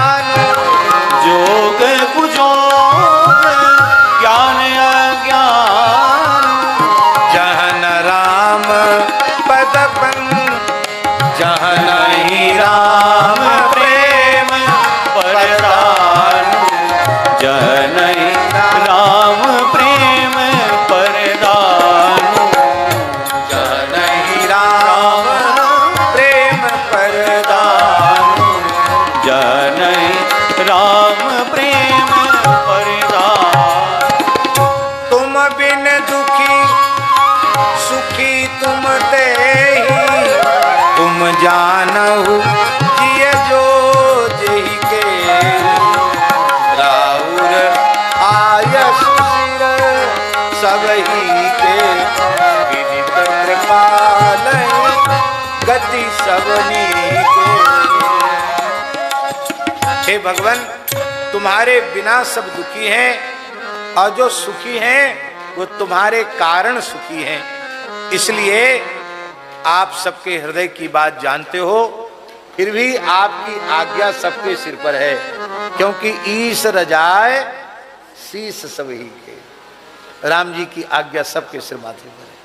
जानहु जिय जो जेहि के राउर आयस सिर सबही के विदित कृपालय गति सबनी के। हे भगवान, तुम्हारे बिना सब दुखी हैं और जो सुखी हैं वो तुम्हारे कारण सुखी हैं। इसलिए आप सबके हृदय की बात जानते हो, फिर भी आपकी आज्ञा सबके सिर पर है, क्योंकि ईश रजाए शीश सबही के। राम जी की आज्ञा सबके सिर माथे पर है।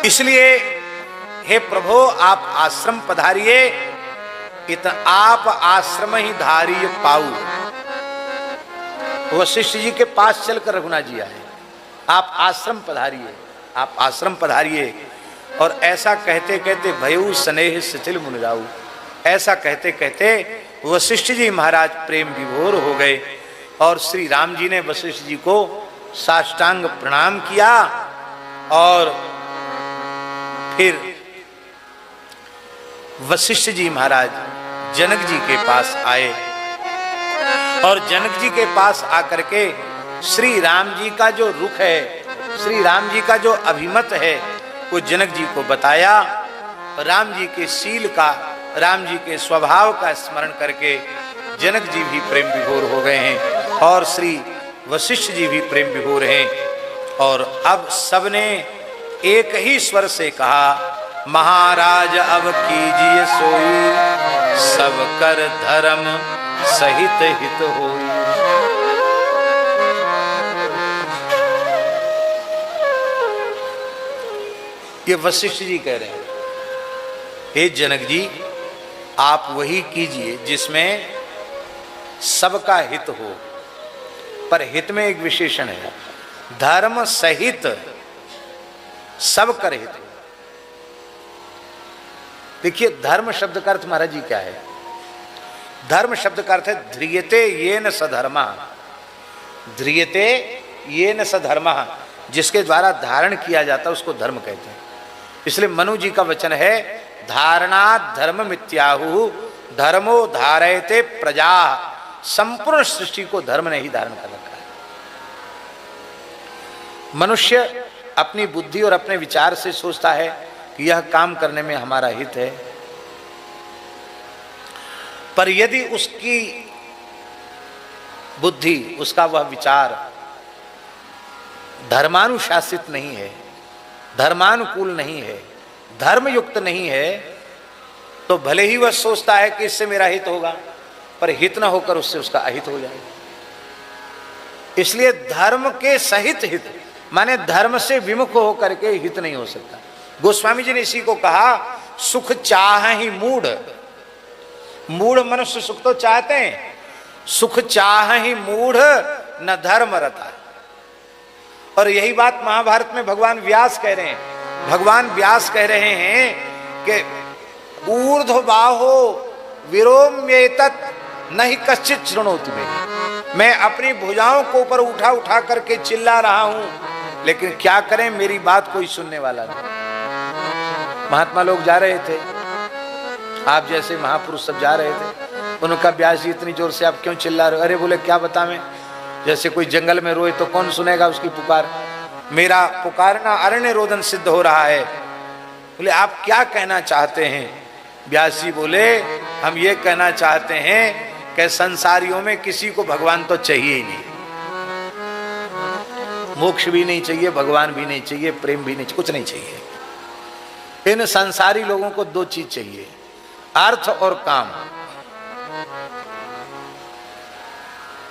इसलिए हे प्रभु, आप आश्रम पधारिए, आप आश्रम ही धारिय पाऊ। वशिष्ठ जी के पास चलकर रघुनाथ जी आए, आप आश्रम पधारिए, आप आश्रम पधारिए। और ऐसा कहते कहते भयउ स्नेह शिथिल मुनिराऊ, ऐसा कहते कहते वशिष्ठ जी महाराज प्रेम विभोर हो गए। और श्री राम जी ने वशिष्ठ जी को साष्टांग प्रणाम किया और फिर वशिष्ठ जी महाराज जनक जी के पास आए और जनक जी के पास आकर के श्री राम जी का जो रुख है, श्री राम जी का जो अभिमत है, वो जनक जी को बताया। राम जी के शील का, राम जी के स्वभाव का स्मरण करके जनक जी भी प्रेम विभोर हो गए हैं और श्री वशिष्ठ जी भी प्रेम विभोर हैं। और अब सबने एक ही स्वर से कहा, महाराज अब कीजिए सोई, सब कर धर्म सहित हित होई। ये वशिष्ठ जी कह रहे हैं, हे जनक जी, आप वही कीजिए जिसमें सबका हित हो। पर हित में एक विशेषण है, धर्म सहित सब कर हित हो। देखिए, धर्म शब्द का अर्थ महाराज जी क्या है? धर्म शब्द का अर्थ है ध्रियते येन सधर्मा, ध्रियते येन सधर्मा, जिसके द्वारा धारण किया जाता है उसको धर्म कहते हैं। इसलिए मनु जी का वचन है, धारणात् धर्म मिथ्याहु धर्मो धारयते प्रजा। संपूर्ण सृष्टि को धर्म ने ही धारण कर रखा है। मनुष्य अपनी बुद्धि और अपने विचार से सोचता है कि यह काम करने में हमारा हित है, पर यदि उसकी बुद्धि, उसका वह विचार धर्मानुशासित नहीं है, धर्मानुकूल नहीं है, धर्मयुक्त नहीं है, तो भले ही वह सोचता है कि इससे मेरा हित होगा, पर हित न होकर उससे उसका अहित हो जाएगा। इसलिए धर्म के सहित हित, माने धर्म से विमुख होकर के हित नहीं हो सकता। गोस्वामी जी ने इसी को कहा, सुख चाह ही मूढ़, मूढ़ मनुष्य सुख तो चाहते हैं, सुख चाह ही मूढ़ न धर्म रता। और यही बात महाभारत में भगवान व्यास कह रहे हैं। भगवान व्यास कह रहे हैं कि ऊर्ध्व बाहो विरोम्येतत् नहीं कश्चित् शृणोति में। मैं अपनी भुजाओं को ऊपर उठा उठा करके चिल्ला रहा हूं, लेकिन क्या करें, मेरी बात कोई सुनने वाला नहीं। महात्मा लोग जा रहे थे, आप जैसे महापुरुष सब जा रहे थे, उनका व्यास जी इतनी जोर से आप क्यों चिल्ला रहे हो? अरे बोले क्या बतावें, जैसे कोई जंगल में रोए तो कौन सुनेगा उसकी पुकार, मेरा पुकारना अरण्य रोदन सिद्ध हो रहा है। बोले आप क्या कहना चाहते हैं? व्यास जी बोले, हम ये कहना चाहते हैं कि संसारियों में किसी को भगवान तो चाहिए ही नहीं, मोक्ष भी नहीं चाहिए, भगवान भी नहीं चाहिए, प्रेम भी नहीं चाहिए, कुछ नहीं चाहिए। इन संसारी लोगों को दो चीज चाहिए, अर्थ और काम।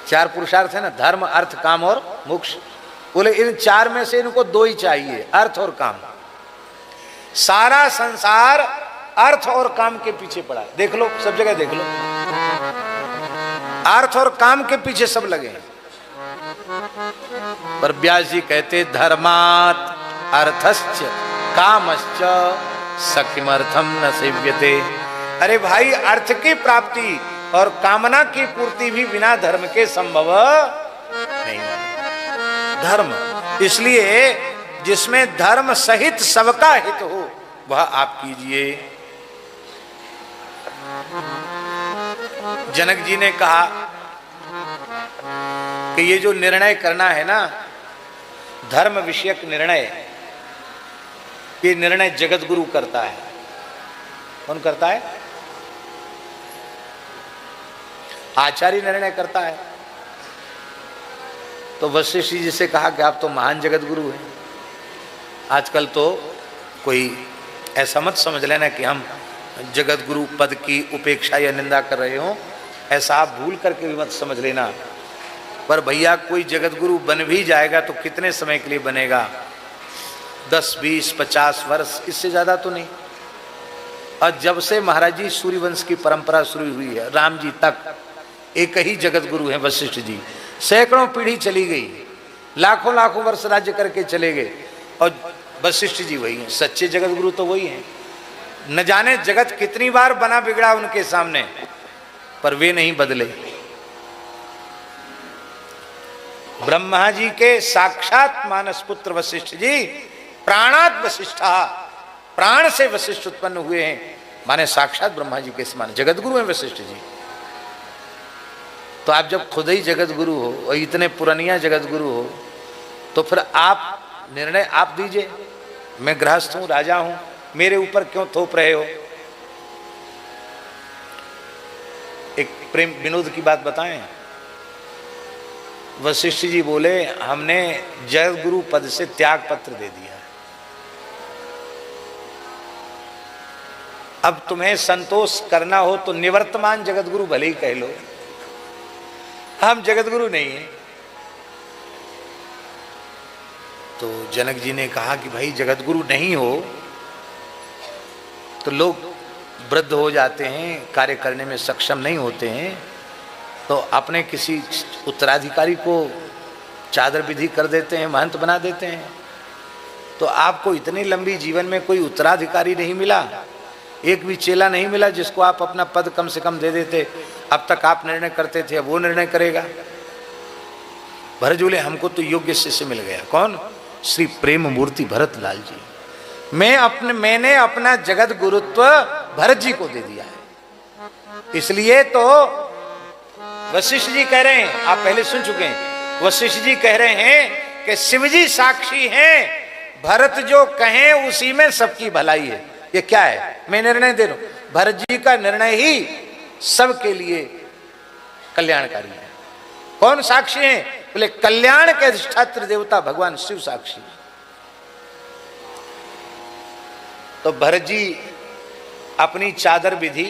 चार पुरुषार्थ है ना, धर्म अर्थ काम और मोक्ष। बोले इन चार में से इनको दो ही चाहिए, अर्थ और काम। सारा संसार अर्थ और काम के पीछे पड़ा है, देख लो, सब जगह देख लो, अर्थ और काम के पीछे सब लगे हैं। पर व्यास जी कहते, धर्मात् अर्थश्च कामश्च सकिमर्थम न सेव्यते। अरे भाई, अर्थ की प्राप्ति और कामना की पूर्ति भी बिना धर्म के संभव नहीं। धर्म, इसलिए जिसमें धर्म सहित सबका हित हो वह आप कीजिए। जनक जी ने कहा कि ये जो निर्णय करना है ना, धर्म विषयक निर्णय, ये निर्णय जगत गुरु करता है। कौन करता है? आचार्य निर्णय करता है। तो वशिष्ठ जी से कहा कि आप तो महान जगत गुरु हैं। आजकल तो कोई ऐसा मत समझ लेना कि हम जगत गुरु पद की उपेक्षा या निंदा कर रहे हो, ऐसा आप भूल करके भी मत समझ लेना। पर भैया कोई जगत गुरु बन भी जाएगा तो कितने समय के लिए बनेगा? 10, 20, 50 वर्ष, इससे ज्यादा तो नहीं। और जब से महाराज जी सूर्यवंश की परंपरा शुरू हुई है, राम जी तक एक ही जगत गुरु हैं वशिष्ठ जी। सैकड़ों पीढ़ी चली गई, लाखों लाखों वर्ष राज्य करके चले गए, और वशिष्ठ जी वही हैं, सच्चे जगत गुरु तो वही हैं। न जाने जगत कितनी बार बना बिगड़ा उनके सामने, पर वे नहीं बदले। ब्रह्मा जी के साक्षात मानस पुत्र वशिष्ठ जी, प्राणात वशिष्ठा, प्राण से वशिष्ठ उत्पन्न हुए हैं, माने साक्षात ब्रह्मा जी के समान जगत गुरु हैं वशिष्ठ जी। तो आप जब खुद ही जगत गुरु हो और इतने पुरानिया जगत गुरु हो, तो फिर आप निर्णय आप दीजिए। मैं गृहस्थ हूं, राजा हूं, मेरे ऊपर क्यों थोप रहे हो? एक प्रेम विनोद की बात बताएं। वशिष्ठ जी बोले, हमने जगत गुरु पद से त्याग पत्र दे दिया, अब तुम्हें संतोष करना हो तो निवर्तमान जगत गुरु भले ही कह लो, हम जगत गुरु नहीं हैं। तो जनक जी ने कहा कि भाई जगत गुरु नहीं हो तो लोग वृद्ध हो जाते हैं, कार्य करने में सक्षम नहीं होते हैं, तो अपने किसी उत्तराधिकारी को चादर विधि कर देते हैं, महंत बना देते हैं। तो आपको इतनी लंबी जीवन में कोई उत्तराधिकारी नहीं मिला, एक भी चेला नहीं मिला जिसको आप अपना पद कम से कम दे देते। अब तक आप निर्णय करते थे, अब वो निर्णय करेगा। भरत बोले, हमको तो योग्य शिष्य मिल गया। कौन? श्री प्रेम मूर्ति भरत लाल जी। मैंने अपना जगत गुरुत्व भरत जी को दे दिया है। इसलिए तो वशिष्ठ जी कह रहे हैं, आप पहले सुन चुके हैं, वशिष्ठ जी कह रहे हैं कि शिव जी साक्षी हैं, भरत जो कहें उसी में सबकी भलाई है। ये क्या है? मैं निर्णय दे रहा हूं, भरत जी का निर्णय ही सबके लिए कल्याणकारी है। कौन साक्षी है? बोले कल्याण के अधिष्ठात्र देवता भगवान शिव साक्षी। तो भरत जी अपनी चादर विधि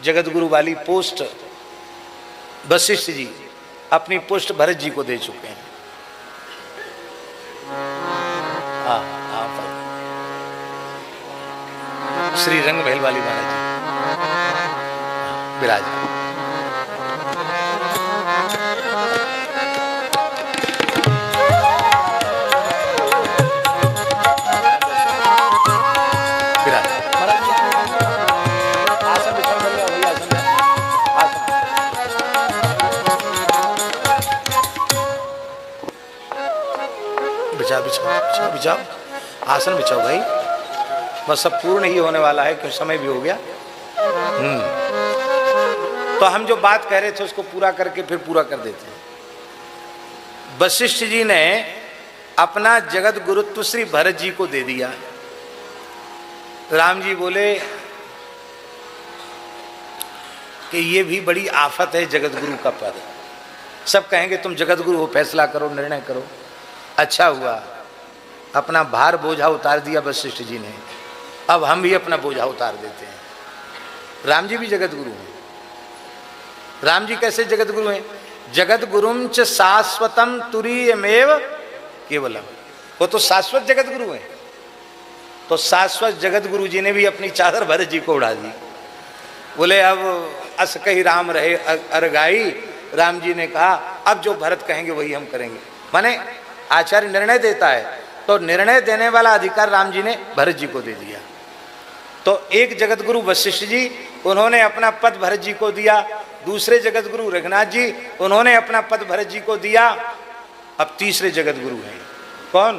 जगत गुरु वाली पोस्ट वशिष्ठ जी अपनी पोस्ट भरत जी को दे चुके हैं। श्री रंग महल वाली महाराज जी विराज। बिछाओ, आसन बिछाओ भाई, बस सब पूर्ण ही होने वाला है क्योंकि समय भी हो गया। तो हम जो बात कह रहे थे उसको पूरा करके फिर पूरा कर देते हैं। वशिष्ठ जी ने अपना जगत गुरुत्व श्री भरत जी को दे दिया। राम जी बोले कि ये भी बड़ी आफत है जगत गुरु का पद। सब कहेंगे तुम जगत गुरु हो, फैसला करो, निर्णय करो। अच्छा हुआ अपना भार बोझा उतार दिया वशिष्ठ जी ने, अब हम भी अपना बोझा उतार देते हैं। राम जी भी जगत गुरु हैं। राम जी कैसे जगत गुरु हैं? जगत गुरुम च शाश्वतम तुरीयमेव केवलम, वो तो शाश्वत जगत गुरु हैं। तो शाश्वत जगत गुरु जी ने भी अपनी चादर भरत जी को उड़ा दी। बोले अब अस कही राम रहे अरगाई। राम जी ने कहा अब जो भरत कहेंगे वही हम करेंगे। माने आचार्य निर्णय देता है तो निर्णय देने वाला अधिकार राम जी ने भरत जी को दे दिया। तो एक जगत गुरु वशिष्ठ जी, उन्होंने अपना पद भरत जी को दिया। दूसरे जगत गुरु रघुनाथ जी, उन्होंने अपना पद भरत जी को दिया। अब तीसरे जगत गुरु हैं कौन?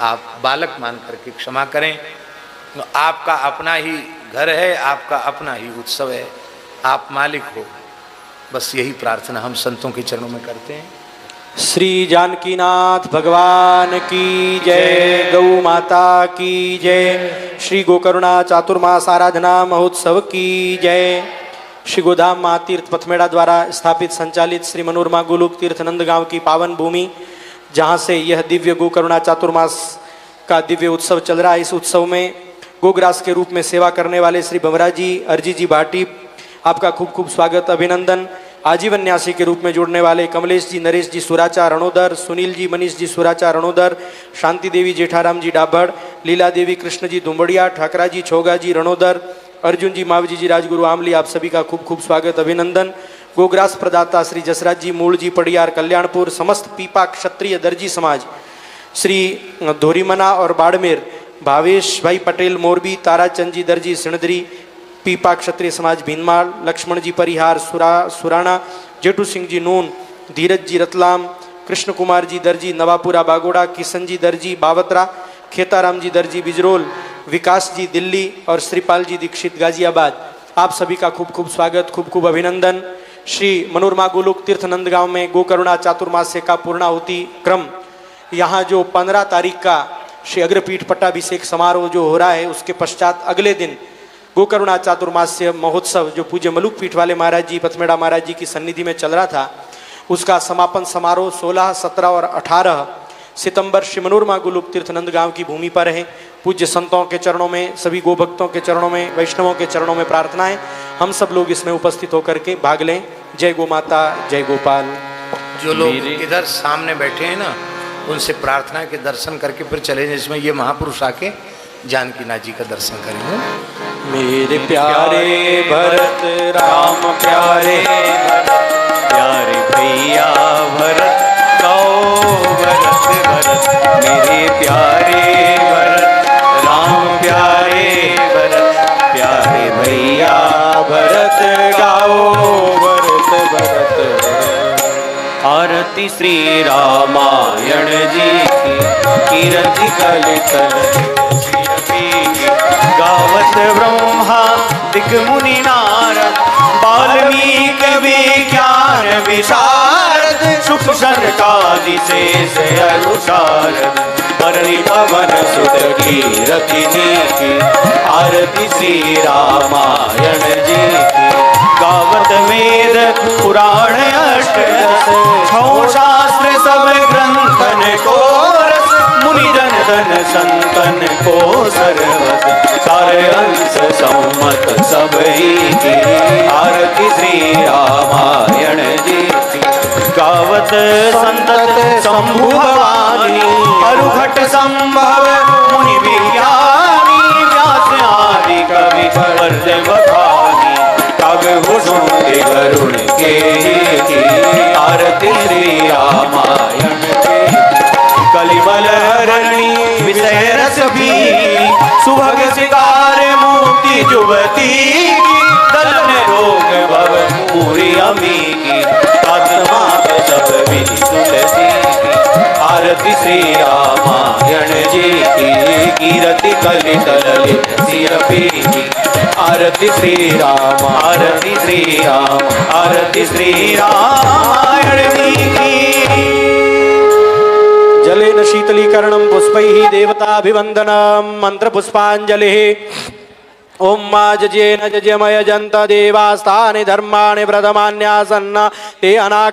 आप बालक मान करके क्षमा करें। आपका अपना ही घर है, आपका अपना ही उत्सव है, आप मालिक हो। बस यही प्रार्थना हम संतों के चरणों में करते हैं। श्री जानकीनाथ भगवान की जय, गौ माता की जय, श्री गोकरुणा चातुर्मास आराधना महोत्सव की जय। श्री गोधाम माँ तीर्थ पथमेड़ा द्वारा स्थापित संचालित श्री मनोरमा गोलोक तीर्थ नंदगांव की पावन भूमि, जहाँ से यह दिव्य गोकरुणा चातुर्मास का दिव्य उत्सव चल रहा है, इस उत्सव में गोग्रास के रूप में सेवा करने वाले श्री भंवरा जी, अरजी जी भाटी, आपका खूब खूब स्वागत अभिनंदन। आजीवन न्यासी के रूप में जुड़ने वाले कमलेश जी, नरेश जी सुराचा रणोदर, सुनील जी, मनीष जी सुराचा रणोदर, शांति देवी जेठाराम जी डाभड़, लीला देवी कृष्ण जी दुम्बड़िया, ठाकरा जी छोगा जी रणोदर, अर्जुन जी मावजी जी राजगुरु आमली, आप सभी का खूब खूब स्वागत अभिनंदन। गोग्रास प्रदाता श्री जसराज जी मूल जी पड़ियार कल्याणपुर, समस्त पीपा क्षत्रिय दर्जी समाज, श्री धोरीमना और बाड़मेर, भावेश भाई पटेल मोरबी, ताराचंद जी दर्जी सिणदरी, पीपा क्षत्रिय समाज भीनमाल, लक्ष्मण जी परिहार सुराणा, जेठू सिंह जी नून, धीरज जी रतलाम, कृष्ण कुमार जी दर्जी नवापुरा बागोड़ा, किशन जी दर्जी बावतरा, खेताराम जी दर्जी बिजरोल, विकास जी दिल्ली और श्रीपाल जी दीक्षित गाजियाबाद, आप सभी का खूब खूब स्वागत, खूब खूब अभिनंदन। श्री मनोरमा गोलोक तीर्थ नंदगांव में गोकरुणा चातुर्मास्य का पूर्णाहुति क्रम, यहाँ जो 15 तारीख का श्री अग्रपीठ पट्टाभिषेक समारोह जो हो रहा है, उसके पश्चात अगले दिन गोकरुणा चातुर्मास्य महोत्सव जो पूज्य मलुक पीठ वाले महाराज जी, पथमेड़ा महाराज जी की सन्निधि में चल रहा था, उसका समापन समारोह 16, 17 और 18 सितंबर श्री मनोरमा गोलोक तीर्थ नंदगांव की भूमि पर है। पूज्य संतों के चरणों में, सभी गोभक्तों के चरणों में, वैष्णवों के चरणों में प्रार्थना है, हम सब लोग इसमें उपस्थित होकर के भाग लें। जय गो माता, जय गोपाल। जो लोग इधर सामने बैठे हैं ना, उनसे प्रार्थना के दर्शन करके फिर चले जाएं, जिसमें ये महापुरुष आके जानकीनाथ जी का दर्शन करेंगे। मेरे प्यारे भरत राम प्यारे भरत, प्यारे भैया भरत गाओ भरत भरत, मेरे प्यारे भरत राम प्यारे भरत, प्यारे भैया भरत गाओ भरत भरत। आरती श्री रामायण जी की, कीरति कलितल गावत ब्रह्मा दिग्मुनि नारद, वाल्मीकि विज्ञान विशारद, सुख सनकादि शेष अनुसारद, बरनी पवन सुत कीरति की। आरती श्री रामायण जी की, गावत वेद पुराण अष्टदश, छौ शास्त्र सब ग्रंथन को रस, मुनि जन धन संतन को सरवत, सारे अंश सम्मत सब की। आरती श्री रामायण जी की, गावत संतत शंभु भवानी, अरुघट संभव मुनि विज्ञानी, व्यास आदि कवि वर्ष बखानी, काव्य भूषण के करुण के की। आरती श्री रामायण के, कलिबल हरणी विषय रस भी, सुभग शिकार मुक्ति जुवती की, दलन रोग भव पूरी अमी की, आत्मा सब विधि तुलसी की। आरती श्री रामायण जी की, कीरति कलितल सिरपी की। आरती श्री राम, आरती श्री राम, आरती श्री रामायण जी की। जलेन शीतलीकरणं पुष्पैः देवताभिवन्दनं मन्त्रपुष्पाञ्जलिः। ओम मा जजेन जजमय जन्त देवास्तानि धर्माणि प्रथमान्यासन्न ते अना